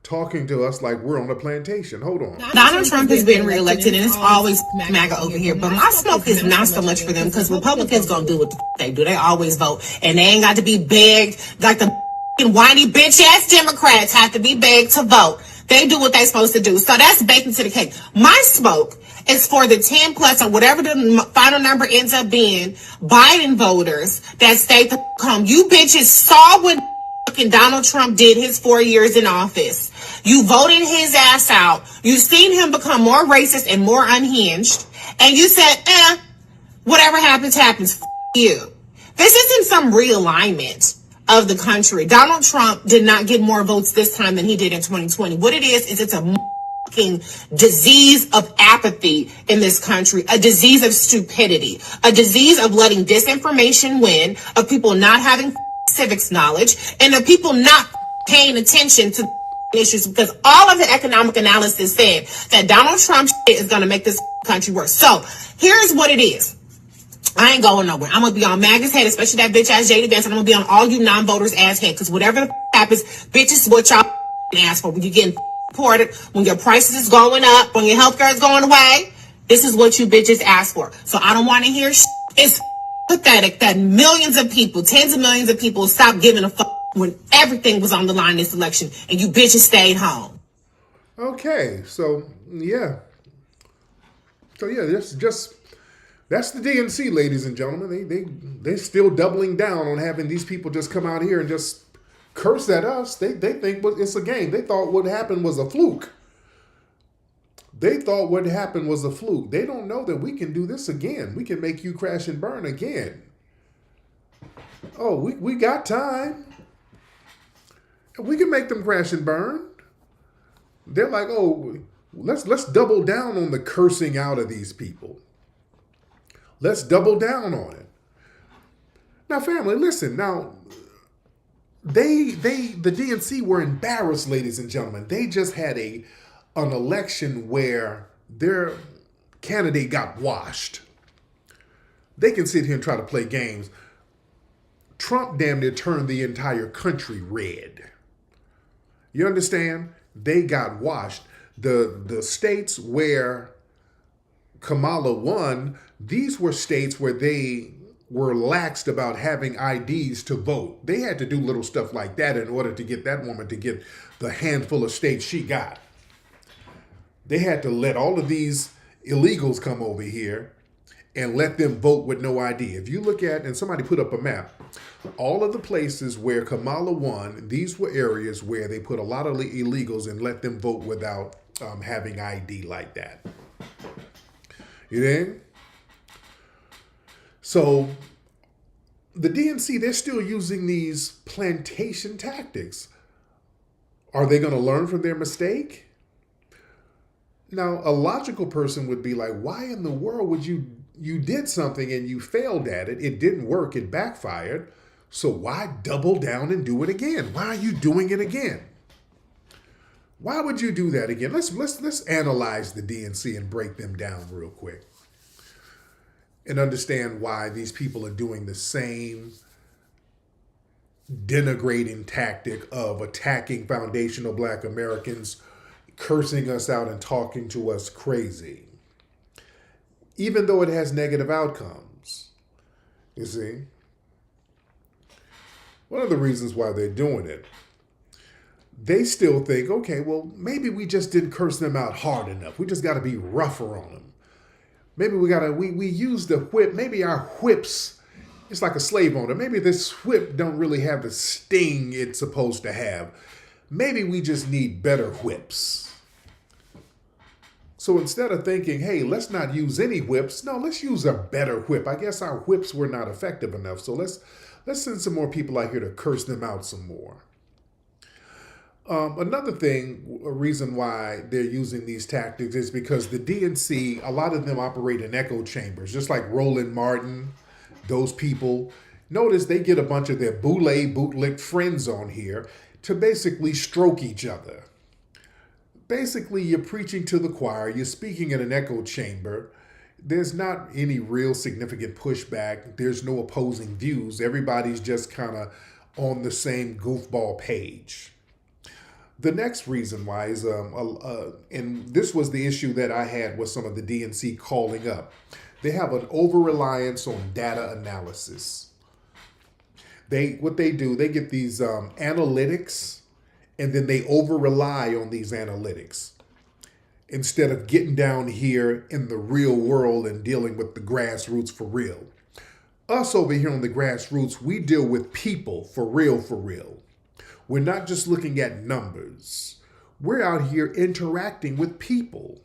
talking to us like we're on a plantation. Hold on. Donald Trump has been reelected, and it's always MAGA over here. But my smoke is not so much for them, because Republicans gonna do what they do. They always vote, and they ain't got to be begged like the whiny bitch ass Democrats have to be begged to vote. They do what they're supposed to do. So that's baked into the cake. My smoke is for the 10 plus or whatever the final number ends up being, Biden voters that stay the home. You bitches saw what Donald Trump did his 4 years in office. You voted his ass out. You seen him become more racist and more unhinged. And you said, whatever happens, happens. You. This isn't some realignment of the country. Donald Trump did not get more votes this time than he did in 2020. What it is it's a disease of apathy in this country, a disease of stupidity, a disease of letting disinformation win, of people not having civics knowledge, and of people not paying attention to issues, because all of the economic analysis said that Donald Trump is going to make this country worse. So here's what it is. I ain't going nowhere. I'm going to be on MAGA's head, especially that bitch ass J.D. Vance, and I'm going to be on all you non-voters ass head, because whatever the happens, bitch, is what y'all ask for. When you're getting reported, when your prices is going up, when your healthcare is going away, this is what you bitches ask for. So I don't want to hear It's pathetic that millions of people, tens of millions of people, stopped giving a fuck when everything was on the line this election, and you bitches stayed home. Okay, so yeah. That's the DNC, ladies and gentlemen. They're still doubling down on having these people just come out here and just curse at us. They think it's a game. They thought what happened was a fluke. They thought what happened was a fluke. They don't know that we can do this again. We can make you crash and burn again. Oh, we got time. We can make them crash and burn. They're like, oh, let's double down on the cursing out of these people. Let's double down on it. Now, family, listen. Now, the DNC were embarrassed, ladies and gentlemen. They just had an election where their candidate got washed. They can sit here and try to play games. Trump damn near turned the entire country red. You understand? They got washed. The states where Kamala won, these were states where they were laxed about having IDs to vote. They had to do little stuff like that in order to get that woman to get the handful of states she got. They had to let all of these illegals come over here and let them vote with no ID. If you look at, and somebody put up a map, all of the places where Kamala won, these were areas where they put a lot of illegals and let them vote without having ID like that. You know? So the DNC, they're still using these plantation tactics. Are they going to learn from their mistake? Now, a logical person would be like, why in the world would you did something and you failed at it? It didn't work. It backfired. So why double down and do it again? Why are you doing it again? Why would you do that again? Let's analyze the DNC and break them down real quick and understand why these people are doing the same denigrating tactic of attacking foundational Black Americans, cursing us out and talking to us crazy, even though it has negative outcomes. You see? One of the reasons why they're doing it, they still think, okay, well, maybe we just didn't curse them out hard enough. We just got to be rougher on them. Maybe we use the whip. Maybe our whips, it's like a slave owner. Maybe this whip don't really have the sting it's supposed to have. Maybe we just need better whips. So instead of thinking, hey, let's not use any whips, no, let's use a better whip. I guess our whips were not effective enough. So let's send some more people out here to curse them out some more. Another thing, a reason why they're using these tactics is because the DNC, a lot of them operate in echo chambers, just like Roland Martin, those people. Notice they get a bunch of their bootlick friends on here to basically stroke each other. Basically, you're preaching to the choir, you're speaking in an echo chamber. There's not any real significant pushback. There's no opposing views. Everybody's just kind of on the same goofball page. The next reason why is, and this was the issue that I had with some of the DNC calling up. They have an over-reliance on data analysis. What they do, they get these analytics, and then they over-rely on these analytics instead of getting down here in the real world and dealing with the grassroots for real. Us over here on the grassroots, we deal with people for real, for real. We're not just looking at numbers. We're out here interacting with people.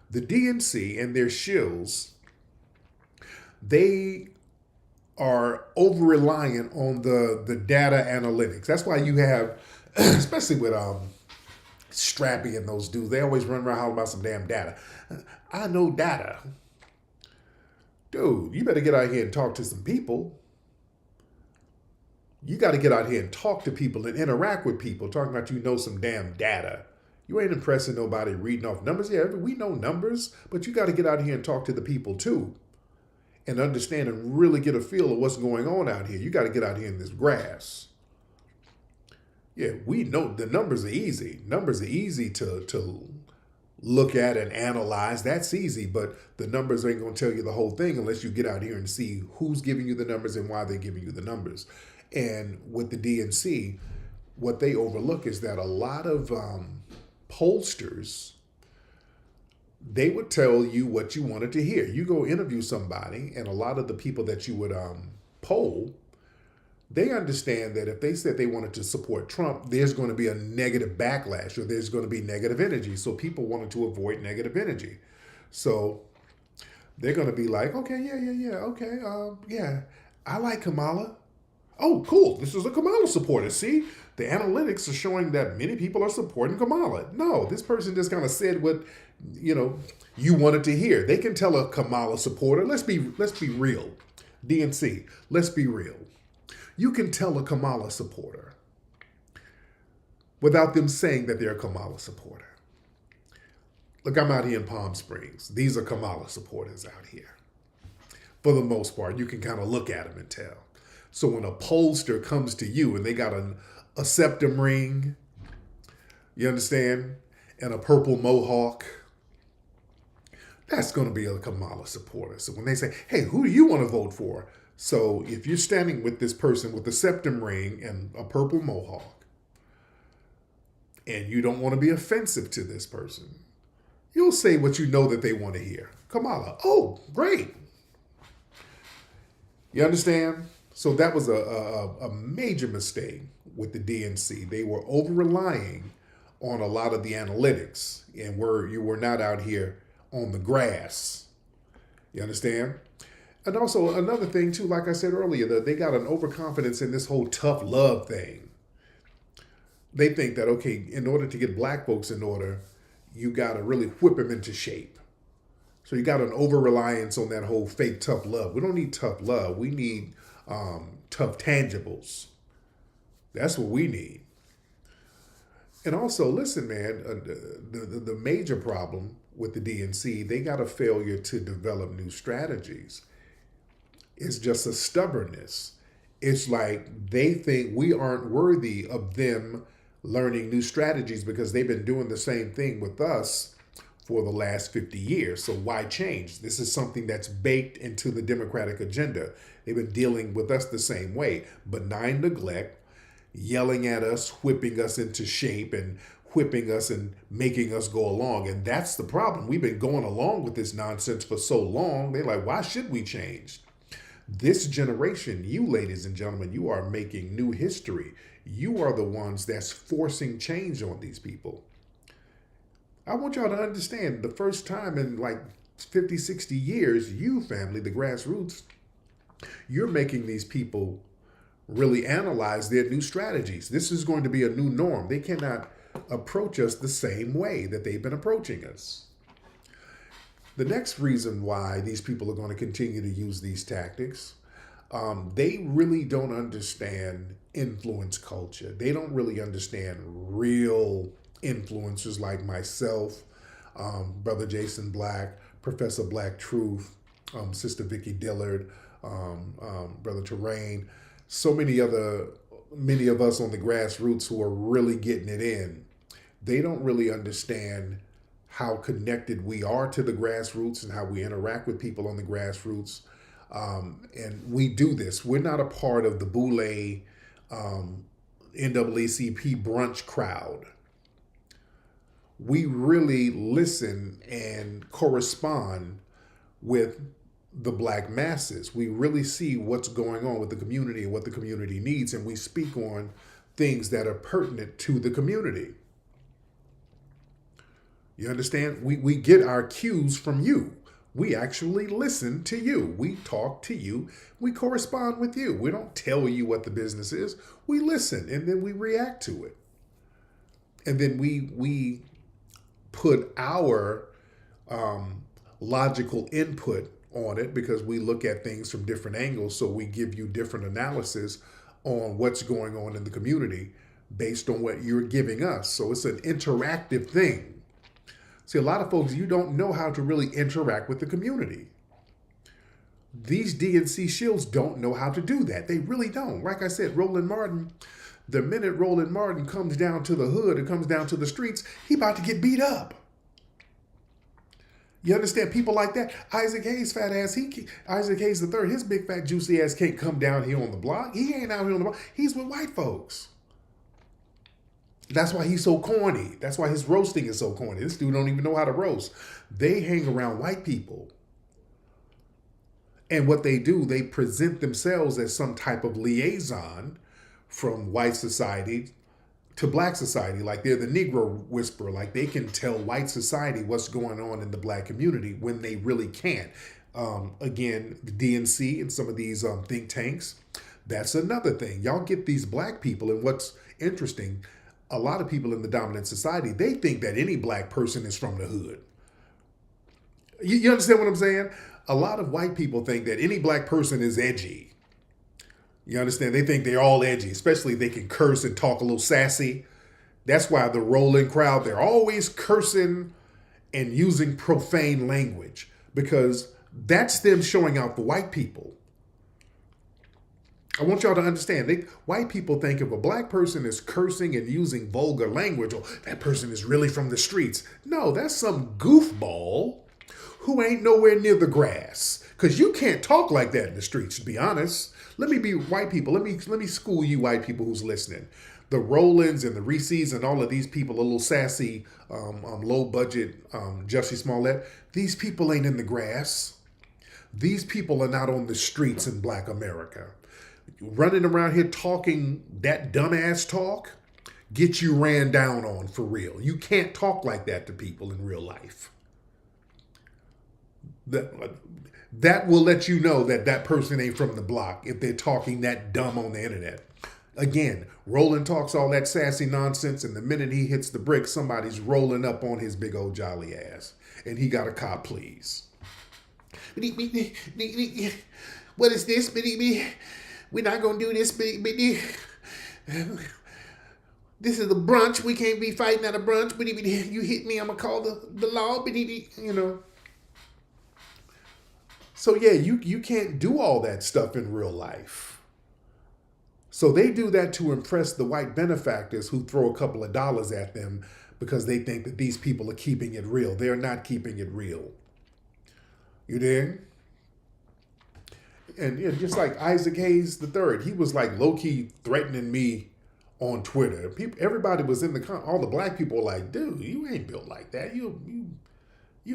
The DNC and their shills, they are over-reliant on the data analytics. That's why you have, especially with Strappy and those dudes, they always run around hollering about some damn data. I know data. Dude, you better get out here and talk to some people. You got to get out here and talk to people and interact with people, talking about you know some damn data. You ain't impressing nobody reading off numbers. Yeah, we know numbers, but you got to get out here and talk to the people too and understand and really get a feel of what's going on out here. You got to get out here in this grass. Yeah, we know the numbers are easy. Numbers are easy to look at and analyze. That's easy, but the numbers ain't going to tell you the whole thing unless you get out here and see who's giving you the numbers and why they're giving you the numbers. And with the DNC, what they overlook is that a lot of pollsters, they would tell you what you wanted to hear. You go interview somebody, and a lot of the people that you would poll, they understand that if they said they wanted to support Trump, there's going to be a negative backlash or there's going to be negative energy. So people wanted to avoid negative energy. So they're going to be like, okay, okay, yeah, I like Kamala. Oh, cool. This is a Kamala supporter. See, the analytics are showing that many people are supporting Kamala. No, this person just kind of said what, you wanted to hear. They can tell a Kamala supporter. Let's be real. DNC, let's be real. You can tell a Kamala supporter without them saying that they're a Kamala supporter. Look, I'm out here in Palm Springs. These are Kamala supporters out here. For the most part, you can kind of look at them and tell. So when a pollster comes to you and they got a septum ring, you understand, and a purple mohawk, that's going to be a Kamala supporter. So when they say, hey, who do you want to vote for? So if you're standing with this person with a septum ring and a purple mohawk, and you don't want to be offensive to this person, you'll say what you know that they want to hear. Kamala, oh, great. You understand? So that was a major mistake with the DNC. They were over-relying on a lot of the analytics, and you were not out here on the grass. You understand? And also another thing too, like I said earlier, that they got an overconfidence in this whole tough love thing. They think that, okay, in order to get black folks in order, you got to really whip them into shape. So you got an over-reliance on that whole fake tough love. We don't need tough love. We need tough tangibles. That's what we need. And also, listen, man, the major problem with the DNC, they got a failure to develop new strategies. It's just a stubbornness. It's like they think we aren't worthy of them learning new strategies because they've been doing the same thing with us for the last 50 years. So why change? This is something that's baked into the Democratic agenda. They've been dealing with us the same way. Benign neglect, yelling at us, whipping us into shape and whipping us and making us go along. And that's the problem. We've been going along with this nonsense for so long. They're like, why should we change? This generation, you ladies and gentlemen, you are making new history. You are the ones that's forcing change on these people. I want y'all to understand, the first time in like 50, 60 years, you family, the grassroots, you're making these people really analyze their new strategies. This is going to be a new norm. They cannot approach us the same way that they've been approaching us. The next reason why these people are going to continue to use these tactics, they really don't understand influence culture. They don't really understand real influencers like myself, Brother Jason Black, Professor Black Truth, Sister Vicky Dillard, Brother Terrain, so many of us on the grassroots who are really getting it in. They don't really understand how connected we are to the grassroots and how we interact with people on the grassroots. And we do this. We're not a part of the Boule NAACP brunch crowd. We really listen and correspond with the black masses. We really see what's going on with the community and what the community needs, and we speak on things that are pertinent to the community. You understand? We get our cues from you. We actually listen to you. We talk to you. We correspond with you. We don't tell you what the business is. We listen, and then we react to it. And then we put our logical input on it because we look at things from different angles. So we give you different analysis on what's going on in the community based on what you're giving us. So it's an interactive thing. See, a lot of folks, you don't know how to really interact with the community. These DNC shills don't know how to do that. They really don't. Like I said, Roland Martin, the minute Roland Martin comes down to the hood and comes down to the streets, he about to get beat up. You understand? People like that. Isaac Hayes, fat ass, Isaac Hayes III, his big fat juicy ass can't come down here on the block. He ain't out here on the block. He's with white folks. That's why he's so corny. That's why his roasting is so corny. This dude don't even know how to roast. They hang around white people. And what they do, they present themselves as some type of liaison from white society to black society. Like they're the Negro whisperer. Like they can tell white society what's going on in the black community when they really can't. Again, the DNC and some of these think tanks, that's another thing. Y'all get these black people, and what's interesting, a lot of people in the dominant society, they think that any black person is from the hood. You understand what I'm saying? A lot of white people think that any black person is edgy. You understand? They think they're all edgy, especially if they can curse and talk a little sassy. That's why the rolling crowd, they're always cursing and using profane language because that's them showing out for white people. I want y'all to understand, white people think if a black person is cursing and using vulgar language, oh, that person is really from the streets. No, that's some goofball who ain't nowhere near the grass. Because you can't talk like that in the streets, to be honest. Let me be white people. Let me school you white people who's listening. The Rollins and the Reese's and all of these people, a little sassy, low budget, Jussie Smollett, these people ain't in the grass. These people are not on the streets in black America. Running around here talking that dumbass talk gets you ran down on for real. You can't talk like that to people in real life. That will let you know that that person ain't from the block if they're talking that dumb on the internet. Again, Roland talks all that sassy nonsense, and the minute he hits the brick, somebody's rolling up on his big old jolly ass. And he got a cop, please. What is this? We're not going to do this. This is a brunch. We can't be fighting at a brunch. You hit me, I'm going to call the law. You know. So yeah, you can't do all that stuff in real life. So they do that to impress the white benefactors who throw a couple of dollars at them because they think that these people are keeping it real. They're not keeping it real. You dig? And yeah, just like Isaac Hayes III, he was like low-key threatening me on Twitter. Everybody was in all the black people were like, dude, you ain't built like that. You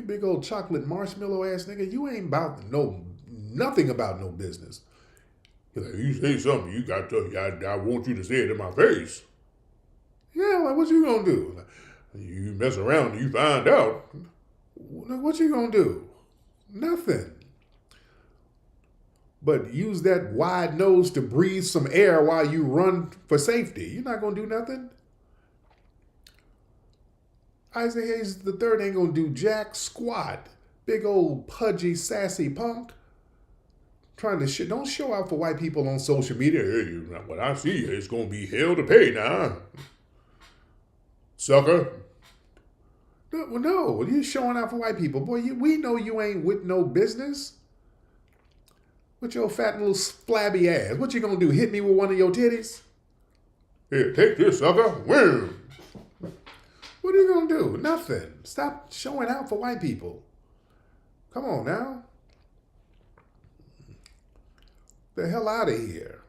big old chocolate marshmallow ass nigga. You ain't about nothing about no business. He's like, you say something, you got to, I want you to say it in my face. Yeah, like what you gonna do? Like, you mess around and you find out. What you gonna do? Nothing. but use that wide nose to breathe some air while you run for safety. You're not going to do nothing. Isaac Hayes III ain't going to do jack squat. Big old pudgy, sassy punk. Trying to shit. Don't show out for white people on social media. Hey, what I see is going to be hell to pay now. Sucker. No, you're showing out for white people. Boy, we know you ain't with no business. With your fat little flabby ass. What you gonna do, hit me with one of your titties? Here, take this, sucker. Wham. What are you gonna do? Nothing. Stop showing out for white people. Come on now. The hell out of here.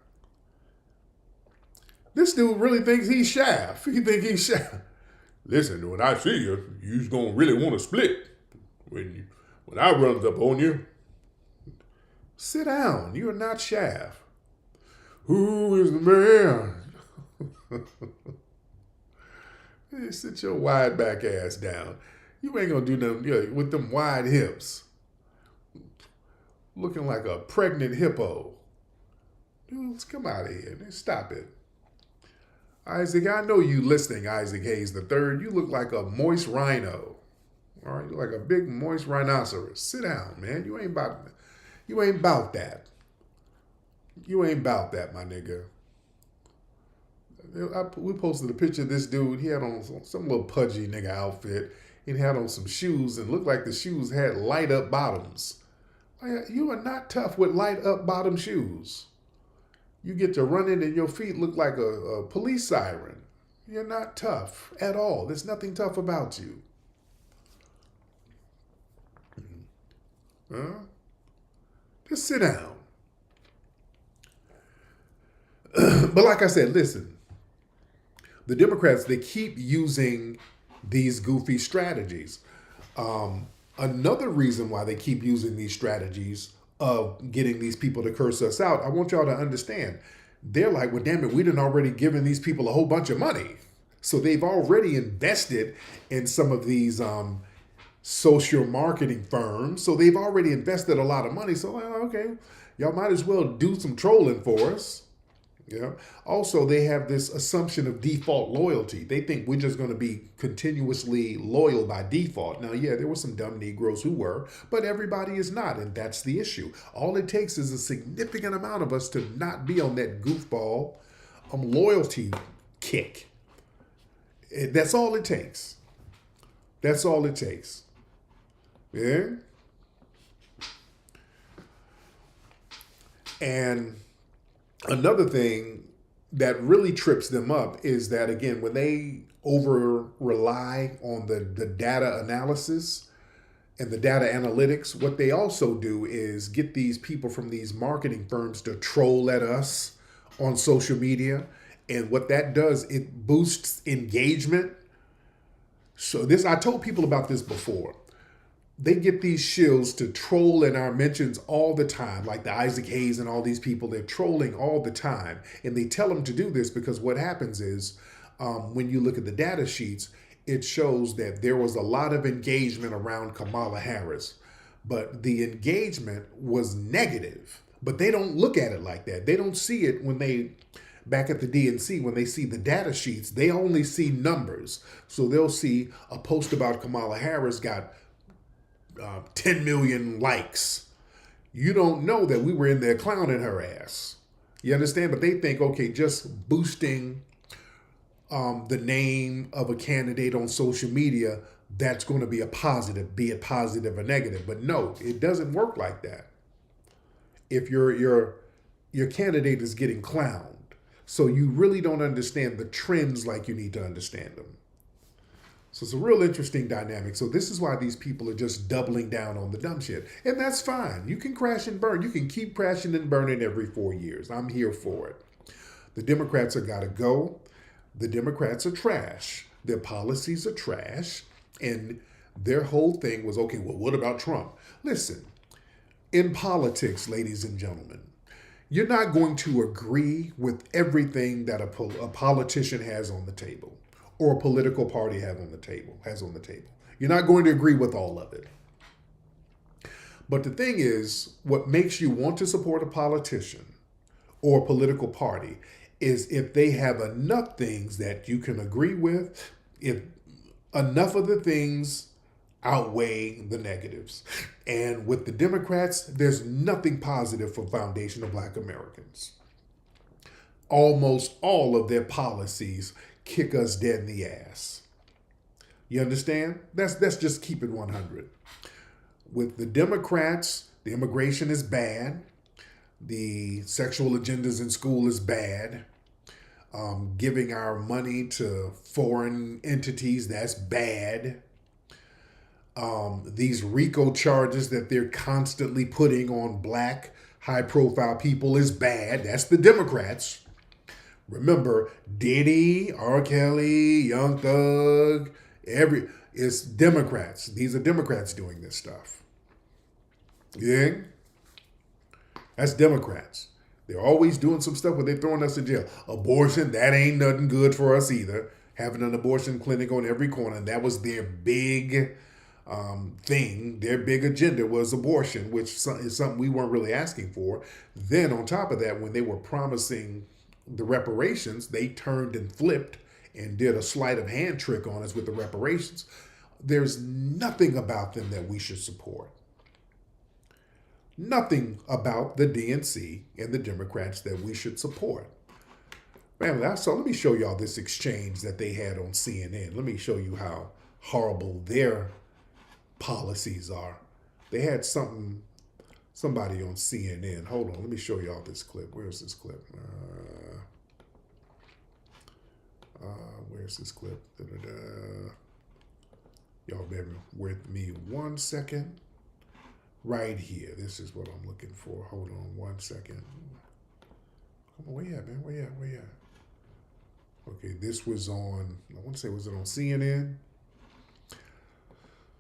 This dude really thinks he's Shaft. He think he's Shaft. Listen, when I see you, you's gonna really want to split. When I runs up on you, sit down. You are not Shaft. Who is the man? Hey, sit your wide back ass down. You ain't gonna do nothing with them wide hips. Looking like a pregnant hippo. Dudes, come out of here. Stop it. Isaac, I know you listening, Isaac Hayes III. You look like a moist rhino. All right, you look like a big moist rhinoceros. Sit down, man. You ain't about that. You ain't about that, my nigga. We posted a picture of this dude. He had on some little pudgy nigga outfit. He had on some shoes and looked like the shoes had light up bottoms. You are not tough with light up bottom shoes. You get to running and your feet look like a police siren. You're not tough at all. There's nothing tough about you. Huh? Just sit down. But like I said, listen. The Democrats, they keep using these goofy strategies. Another reason why they keep using these strategies of getting these people to curse us out, I want y'all to understand. They're like, well, damn it, we done already given these people a whole bunch of money. So they've already invested in some of these social marketing firms. So they've already invested a lot of money. So, okay, y'all might as well do some trolling for us. Yeah. Also, they have this assumption of default loyalty. They think we're just going to be continuously loyal by default. Now, yeah, there were some dumb Negroes who were, but everybody is not, and that's the issue. All it takes is a significant amount of us to not be on that goofball loyalty kick. That's all it takes. That's all it takes. Yeah? And another thing that really trips them up is that, again, when they over rely on the data analysis and the data analytics, what they also do is get these people from these marketing firms to troll at us on social media. And what that does, it boosts engagement. So I told people about this before. They get these shills to troll in our mentions all the time, like the Isaac Hayes and all these people. They're trolling all the time. And they tell them to do this because what happens is when you look at the data sheets, it shows that there was a lot of engagement around Kamala Harris. But the engagement was negative. But they don't look at it like that. They don't see it when back at the DNC, when they see the data sheets, they only see numbers. So they'll see a post about Kamala Harris got 10 million likes. You don't know that we were in there clowning her ass. You understand? But they think, okay, just boosting the name of a candidate on social media, that's going to be a positive, be it positive or negative. But no, it doesn't work like that. If your candidate is getting clowned, so you really don't understand the trends like you need to understand them. So it's a real interesting dynamic. So this is why these people are just doubling down on the dumb shit. And that's fine. You can crash and burn. You can keep crashing and burning every 4 years. I'm here for it. The Democrats have got to go. The Democrats are trash. Their policies are trash. And their whole thing was, okay, well, what about Trump? Listen, in politics, ladies and gentlemen, you're not going to agree with everything that a politician has on the table, or a political party has on the table. You're not going to agree with all of it. But the thing is, what makes you want to support a politician or a political party is if they have enough things that you can agree with, if enough of the things outweigh the negatives. And with the Democrats, there's nothing positive for Foundation of Black Americans. Almost all of their policies kick us dead in the ass. You understand? That's just keep it 100. With the Democrats, the immigration is bad. The sexual agendas in school is bad. Giving our money to foreign entities, that's bad. These RICO charges that they're constantly putting on black high-profile people is bad. That's the Democrats. Remember, Diddy, R. Kelly, Young Thug, it's Democrats. These are Democrats doing this stuff. Yeah? That's Democrats. They're always doing some stuff where they're throwing us in jail. Abortion, that ain't nothing good for us either. Having an abortion clinic on every corner, that was their big thing. Their big agenda was abortion, which is something we weren't really asking for. Then on top of that, when they were promising the reparations, they turned and flipped and did a sleight of hand trick on us with the reparations. There's nothing about them that we should support. Nothing about the DNC and the Democrats that we should support. Man, so let me show y'all this exchange that they had on CNN. Let me show you how horrible their policies are. They had somebody on CNN. Hold on, let me show y'all this clip. Where's this clip? Where's this clip? Y'all bear with me 1 second. Right here. This is what I'm looking for. Hold on 1 second. Come on, where you at, man? Where you at? Okay, this was on, I want to say, was it on CNN?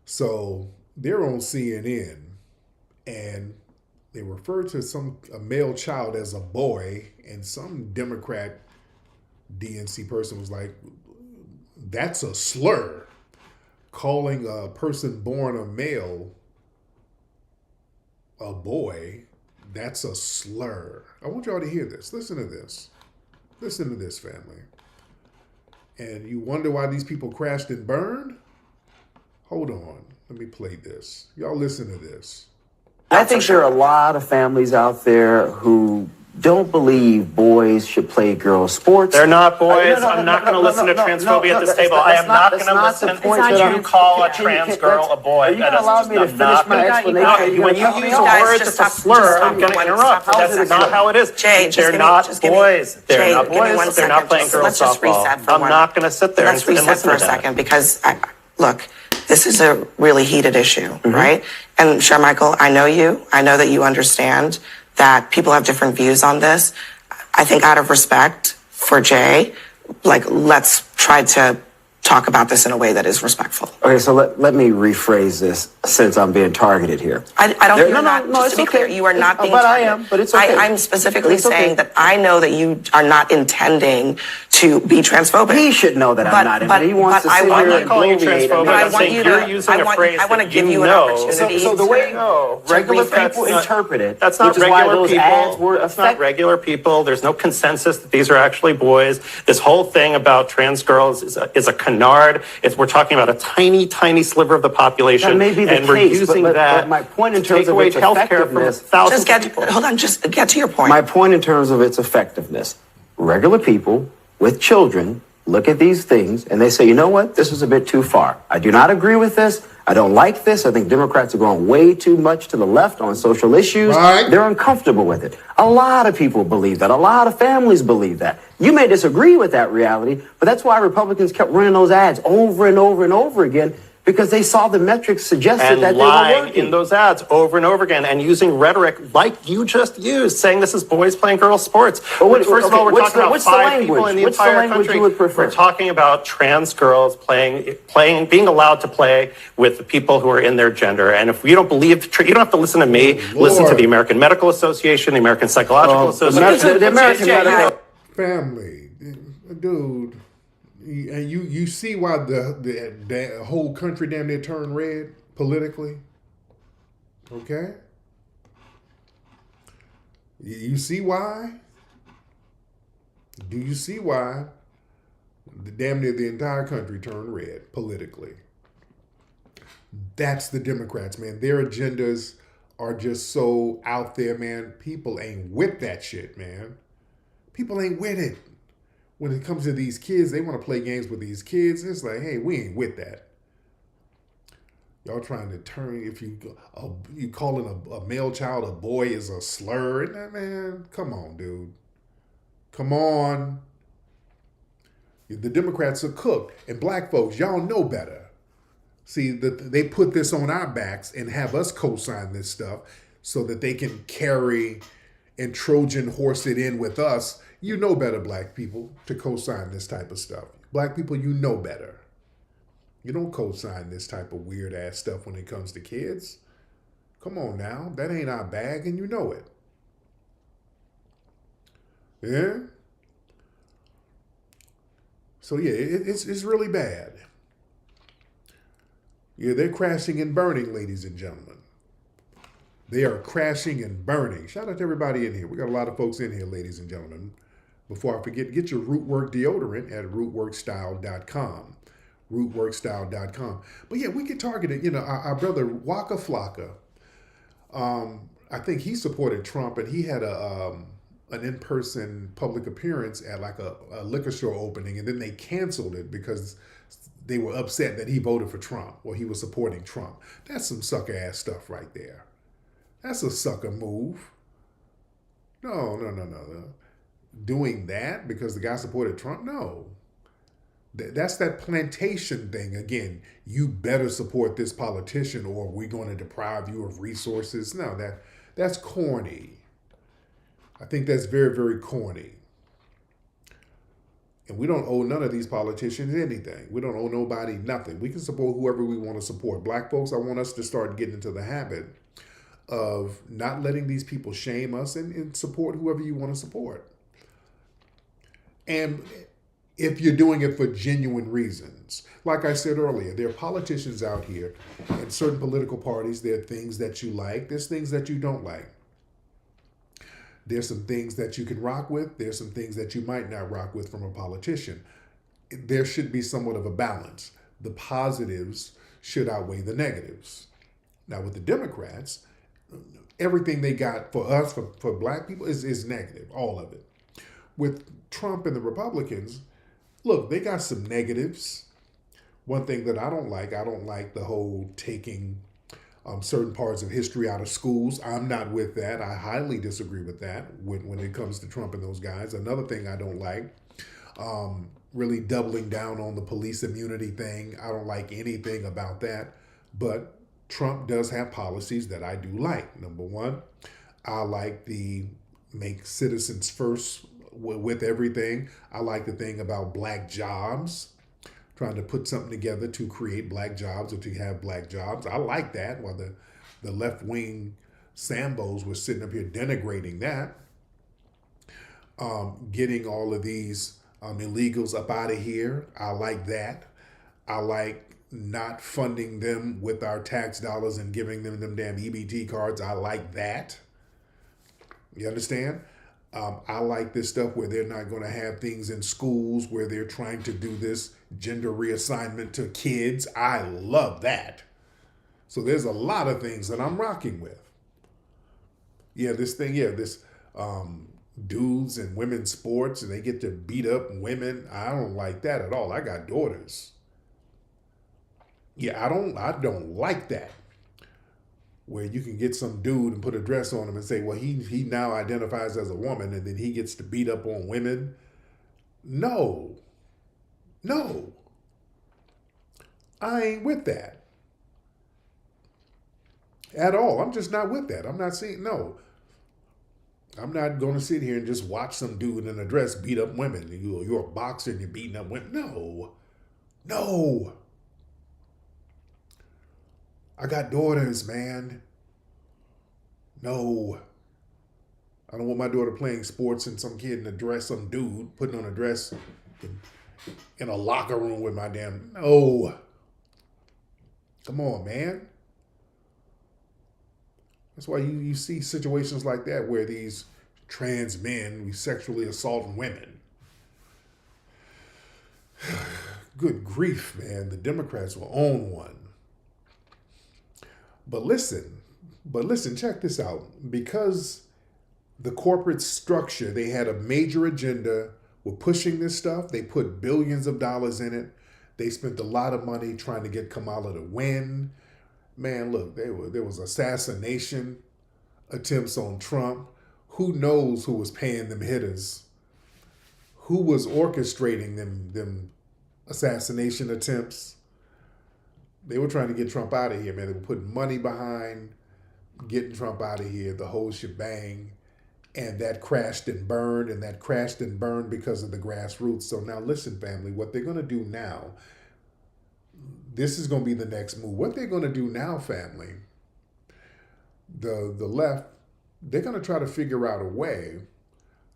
So they're on CNN and they refer to a male child as a boy, and some Democrat DNC person was like, that's a slur. Calling a person born a male a boy, that's a slur. I want y'all to hear this. Listen to this. Listen to this, family. And you wonder why these people crashed and burned? Hold on. Let me play this. Y'all listen to this. I think there are a lot of families out there who don't believe boys should play girls' sports. They're not boys. I'm not going to listen to transphobia at this table. I am not going to listen to you call a trans girl a boy. Are you going to allow me to finish my explanation? When you use a word that's a slur, I'm going to interrupt. That's not how it is. They're not boys. They're not boys. They're not playing girls' softball. I'm not going to sit there and listen to that. Let's reset for a second because, look, this is a really heated issue, right? And Sharmichael, I know you. I know that you understand that people have different views on this. I think out of respect for Jay, let's try to talk about this in a way that is respectful. Okay, so let me rephrase this since I'm being targeted here. I don't. You're not. Just to be clear, you are not being targeted. I am. But it's okay. I'm specifically saying that I know that you are not intending to be transphobic. He should know that I'm not intending. He wants to sit here and bloviate. But I want you to. I want to give you an opportunity. So the way regular people interpret it, that's not regular people. That's not regular people. There's no consensus that these are actually boys. This whole thing about trans girls is a canard. We're talking about a tiny, tiny sliver of the population. That may be the case, but my point in terms of its effectiveness... Just get to your point. My point in terms of its effectiveness. Regular people with children look at these things and they say, you know what, this is a bit too far. I do not agree with this. I don't like this. I think Democrats are going way too much to the left on social issues. Right. They're uncomfortable with it. A lot of people believe that. A lot of families believe that. You may disagree with that reality, but that's why Republicans kept running those ads over and over and over again, because they saw the metrics suggested that they were working. In those ads over and over again and using rhetoric like you just used, saying this is boys playing girls sports. First of all, we're talking about 5 people in the entire country. We're talking about trans girls playing, being allowed to play with the people who are in their gender. And if you don't believe, you don't have to listen to me. Listen to the American Medical Association, the American Psychological Association. The American Medical Family, dude. And you see why the whole country damn near turned red politically? Okay? You see why? Do you see why damn near the entire country turned red politically? That's the Democrats, man. Their agendas are just so out there, man. People ain't with that shit, man. People ain't with it. When it comes to these kids, they want to play games with these kids. It's like, hey, we ain't with that. Y'all trying to turn, if you calling a male child a boy is a slur. Man, come on, dude. Come on. The Democrats are cooked. And black folks, y'all know better. See, they put this on our backs and have us co-sign this stuff so that they can carry and Trojan horse it in with us. You know better, black people, to co-sign this type of stuff. Black people, you know better. You don't co-sign this type of weird-ass stuff when it comes to kids. Come on now. That ain't our bag, and you know it. Yeah? So, yeah, it's really bad. Yeah, they're crashing and burning, ladies and gentlemen. They are crashing and burning. Shout out to everybody in here. We got a lot of folks in here, ladies and gentlemen. Before I forget, get your Rootwork deodorant at rootworkstyle.com. Rootworkstyle.com. But yeah, we get targeted. You know, our brother Waka Flocka, I think he supported Trump, and he had an in-person public appearance at like a liquor store opening, and then they canceled it because they were upset that he voted for Trump or he was supporting Trump. That's some sucker-ass stuff right there. That's a sucker move. No. Doing that because the guy supported Trump? No. That's that plantation thing. Again, you better support this politician or we're going to deprive you of resources. No, that's corny. I think that's very, very corny. And we don't owe none of these politicians anything. We don't owe nobody nothing. We can support whoever we want to support. Black folks, I want us to start getting into the habit of not letting these people shame us and support whoever you want to support. And if you're doing it for genuine reasons. Like I said earlier, there are politicians out here in certain political parties. There are things that you like. There's things that you don't like. There's some things that you can rock with. There's some things that you might not rock with from a politician. There should be somewhat of a balance. The positives should outweigh the negatives. Now with the Democrats, everything they got for us, for black people, is negative, all of it. With Trump and the Republicans, look, they got some negatives. One thing that I don't like the whole taking certain parts of history out of schools. I'm not with that. I highly disagree with that when it comes to Trump and those guys. Another thing I don't like, really doubling down on the police immunity thing. I don't like anything about that. But Trump does have policies that I do like. Number one, I like the make citizens first with everything. I like the thing about black jobs, trying to put something together to create black jobs or to have black jobs. I like that, while the left-wing Sambos were sitting up here denigrating that. Getting all of these illegals up out of here, I like that. I like not funding them with our tax dollars and giving them damn EBT cards. I like that. You understand? I like this stuff where they're not going to have things in schools where they're trying to do this gender reassignment to kids. I love that. So there's a lot of things that I'm rocking with. This dudes and women's sports and they get to beat up women. I don't like that at all. I got daughters. I don't like that. Where you can get some dude and put a dress on him and say, well, he now identifies as a woman and then he gets to beat up on women. No. I ain't with that. At all. I'm just not with that. I'm not saying, no. I'm not going to sit here and just watch some dude in a dress beat up women. You're a boxer and you're beating up women. No. I got daughters, man. No. I don't want my daughter playing sports and some kid in a dress, some dude putting on a dress in a locker room with my damn... No. Come on, man. That's why you see situations like that where these trans men, we sexually assaulting women. Good grief, man. The Democrats will own one. But listen, check this out. Because the corporate structure, they had a major agenda with pushing this stuff. They put billions of dollars in it. They spent a lot of money trying to get Kamala to win. Man, look, there was assassination attempts on Trump. Who knows who was paying them hitters? Who was orchestrating them assassination attempts? They were trying to get Trump out of here, man. They were putting money behind getting Trump out of here, the whole shebang. And that crashed and burned, because of the grassroots. So now listen, family, what they're going to do now, this is going to be the next move. What they're going to do now, family, the left, they're going to try to figure out a way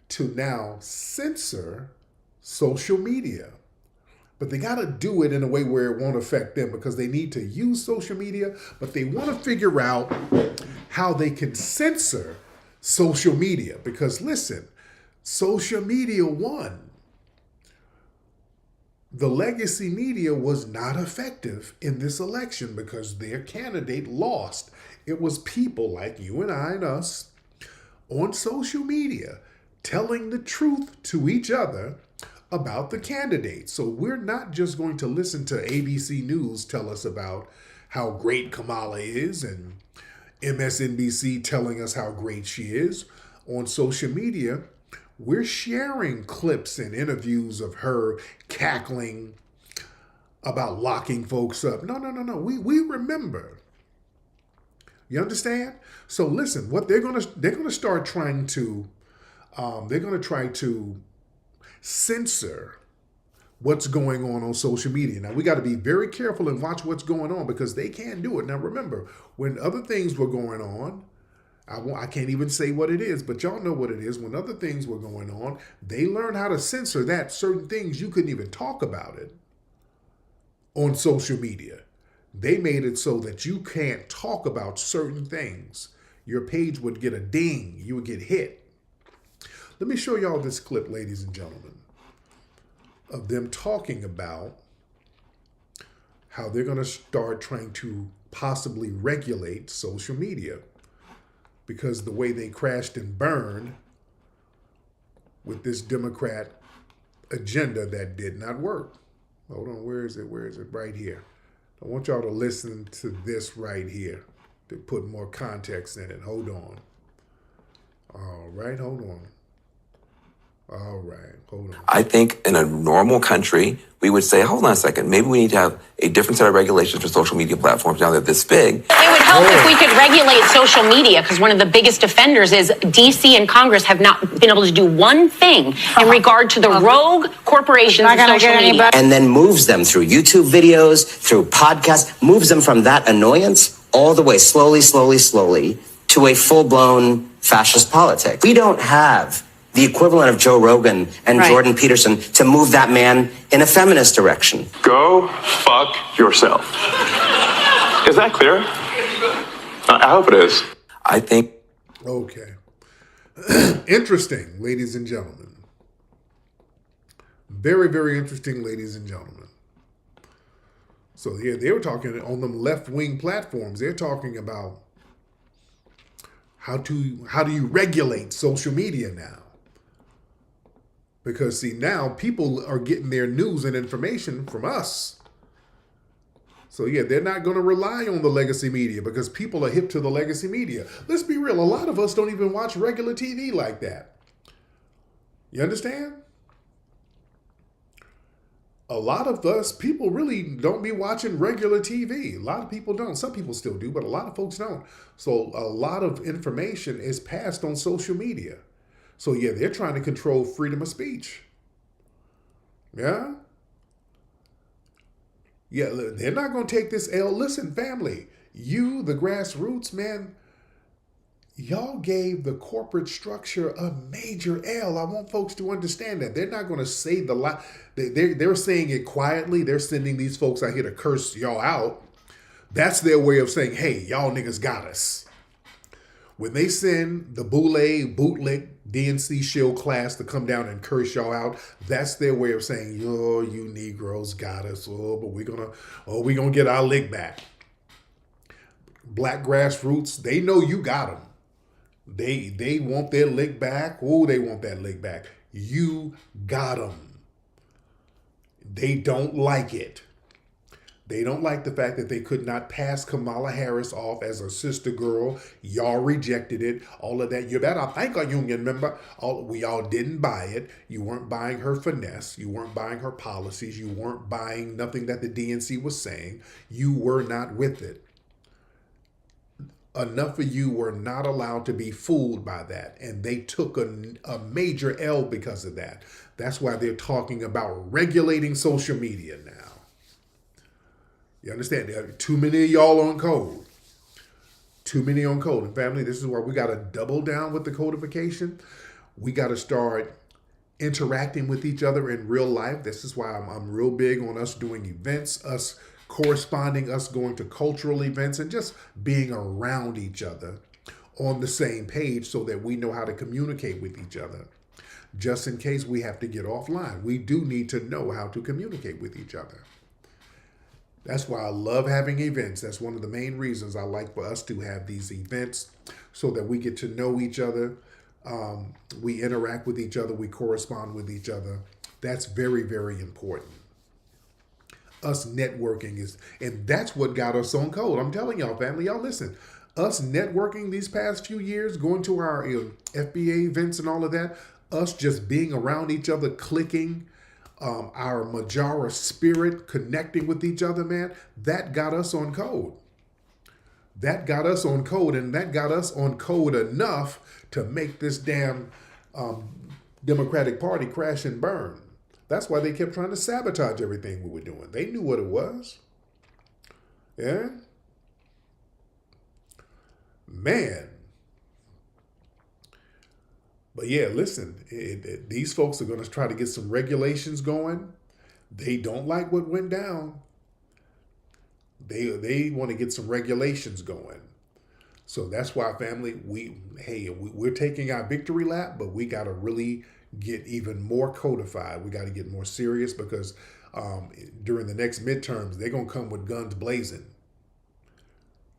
to now censor social media. But they got to do it in a way where it won't affect them, because they need to use social media, but they want to figure out how they can censor social media. Because listen, social media won. The legacy media was not effective in this election because their candidate lost. It was people like you and I and us on social media telling the truth to each other about the candidate. So we're not just going to listen to ABC News tell us about how great Kamala is and MSNBC telling us how great she is. On social media, we're sharing clips and interviews of her cackling about locking folks up. No. We remember. You understand? So listen, what they're gonna start trying to they're gonna try to censor what's going on social media. Now, we got to be very careful and watch what's going on, because they can do it. Now, remember, when other things were going on, I can't even say what it is, but y'all know what it is. When other things were going on, they learned how to censor that. Certain things, you couldn't even talk about it on social media. They made it so that you can't talk about certain things. Your page would get a ding. You would get hit. Let me show y'all this clip, ladies and gentlemen, of them talking about how they're going to start trying to possibly regulate social media, because the way they crashed and burned with this Democrat agenda that did not work. Hold on, where is it? Right here. I want y'all to listen to this right here to put more context in it. Hold on. All right, hold on. I think in a normal country, we would say, hold on a second, maybe we need to have a different set of regulations for social media platforms now that they're this big. It would help if we could regulate social media, because one of the biggest offenders is DC and Congress have not been able to do one thing in regard to the rogue corporations of social media. And then moves them through YouTube videos, through podcasts, moves them from that annoyance all the way slowly to a full-blown fascist politics. We don't have the equivalent of Joe Rogan and Jordan Peterson to move that man in a feminist direction. Go fuck yourself. Is that clear? I hope it is. I think. Okay. Interesting, ladies and gentlemen. Very, very interesting, ladies and gentlemen. So yeah, they were talking on them left-wing platforms. They're talking about how do you regulate social media now? Because, see, now people are getting their news and information from us. So, yeah, they're not going to rely on the legacy media because people are hip to the legacy media. Let's be real. A lot of us don't even watch regular TV like that. You understand? A lot of us, people really don't be watching regular TV. A lot of people don't. Some people still do, but a lot of folks don't. So, a lot of information is passed on social media. So, yeah, they're trying to control freedom of speech. Yeah? Yeah, they're not going to take this L. Listen, family, you, the grassroots, man, y'all gave the corporate structure a major L. I want folks to understand that. They're not going to say the lie. They're saying it quietly. They're sending these folks out here to curse y'all out. That's their way of saying, hey, y'all niggas got us. When they send the bootleg DNC shill class to come down and curse y'all out, that's their way of saying, yo, you Negroes got us. Oh, but we're gonna get our lick back. Black grassroots, they know you got them. They want their lick back. Oh, they want that lick back. You got them. They don't like it. They don't like the fact that they could not pass Kamala Harris off as a sister girl. Y'all rejected it. All of that. You better thank a union member. We all didn't buy it. You weren't buying her finesse. You weren't buying her policies. You weren't buying nothing that the DNC was saying. You were not with it. Enough of you were not allowed to be fooled by that. And they took a major L because of that. That's why they're talking about regulating social media now. You understand? There are too many of y'all on code. Too many on code. And family, this is why we got to double down with the codification. We got to start interacting with each other in real life. This is why I'm real big on us doing events, us corresponding, us going to cultural events, and just being around each other on the same page so that we know how to communicate with each other. Just in case we have to get offline, we do need to know how to communicate with each other. That's why I love having events. That's one of the main reasons I like for us to have these events so that we get to know each other. We interact with each other. We correspond with each other. That's very, very important. Us networking is, and that's what got us on code. I'm telling y'all, family, y'all listen. Us networking these past few years, going to our FBA events and all of that, us just being around each other, clicking, our Majara spirit, connecting with each other, man, that got us on code. That got us on code, and that got us on code enough to make this damn Democratic Party crash and burn. That's why they kept trying to sabotage everything we were doing. They knew what it was. Yeah? Man. But yeah, listen, these folks are going to try to get some regulations going. They don't like what went down. They want to get some regulations going. So that's why, family, we're taking our victory lap, but we got to really get even more codified. We got to get more serious because during the next midterms, they're going to come with guns blazing.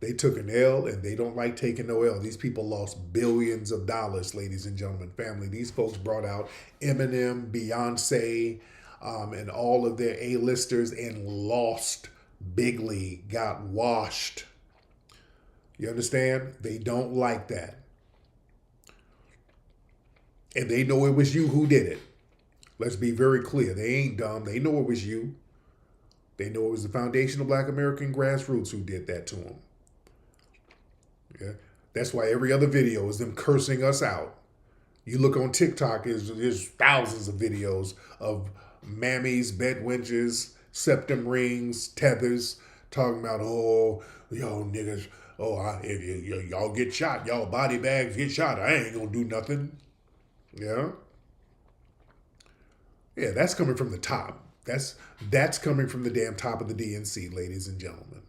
They took an L and they don't like taking no L. These people lost billions of dollars, ladies and gentlemen, family. These folks brought out Eminem, Beyonce, and all of their A-listers and lost bigly, got washed. You understand? They don't like that. And they know it was you who did it. Let's be very clear. They ain't dumb. They know it was you. They know it was the Foundation of Black American Grassroots who did that to them. Yeah, that's why every other video is them cursing us out. You look on TikTok, there's thousands of videos of mammies, bed wenches, septum rings, tethers, talking about, oh, yo, niggas, if y'all get shot, y'all body bags get shot, I ain't gonna do nothing. Yeah? Yeah, that's coming from the top. That's coming from the damn top of the DNC, ladies and gentlemen.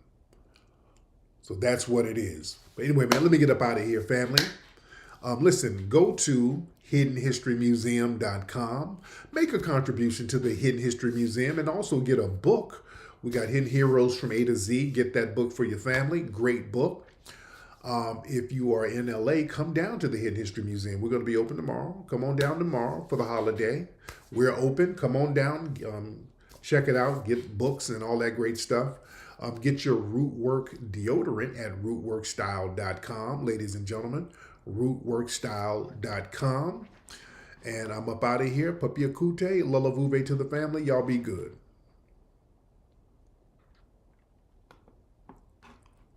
So that's what it is. But anyway, man, let me get up out of here, family. Listen, go to hiddenhistorymuseum.com. Make a contribution to the Hidden History Museum and also get a book. We got Hidden Heroes from A to Z. Get that book for your family. Great book. If you are in LA, come down to the Hidden History Museum. We're going to be open tomorrow. Come on down tomorrow for the holiday. We're open. Come on down. Check it out. Get books and all that great stuff. Get your Rootwork deodorant at rootworkstyle.com, ladies and gentlemen. Rootworkstyle.com. And I'm up out of here. Papiakute, lalavuve to the family. Y'all be good.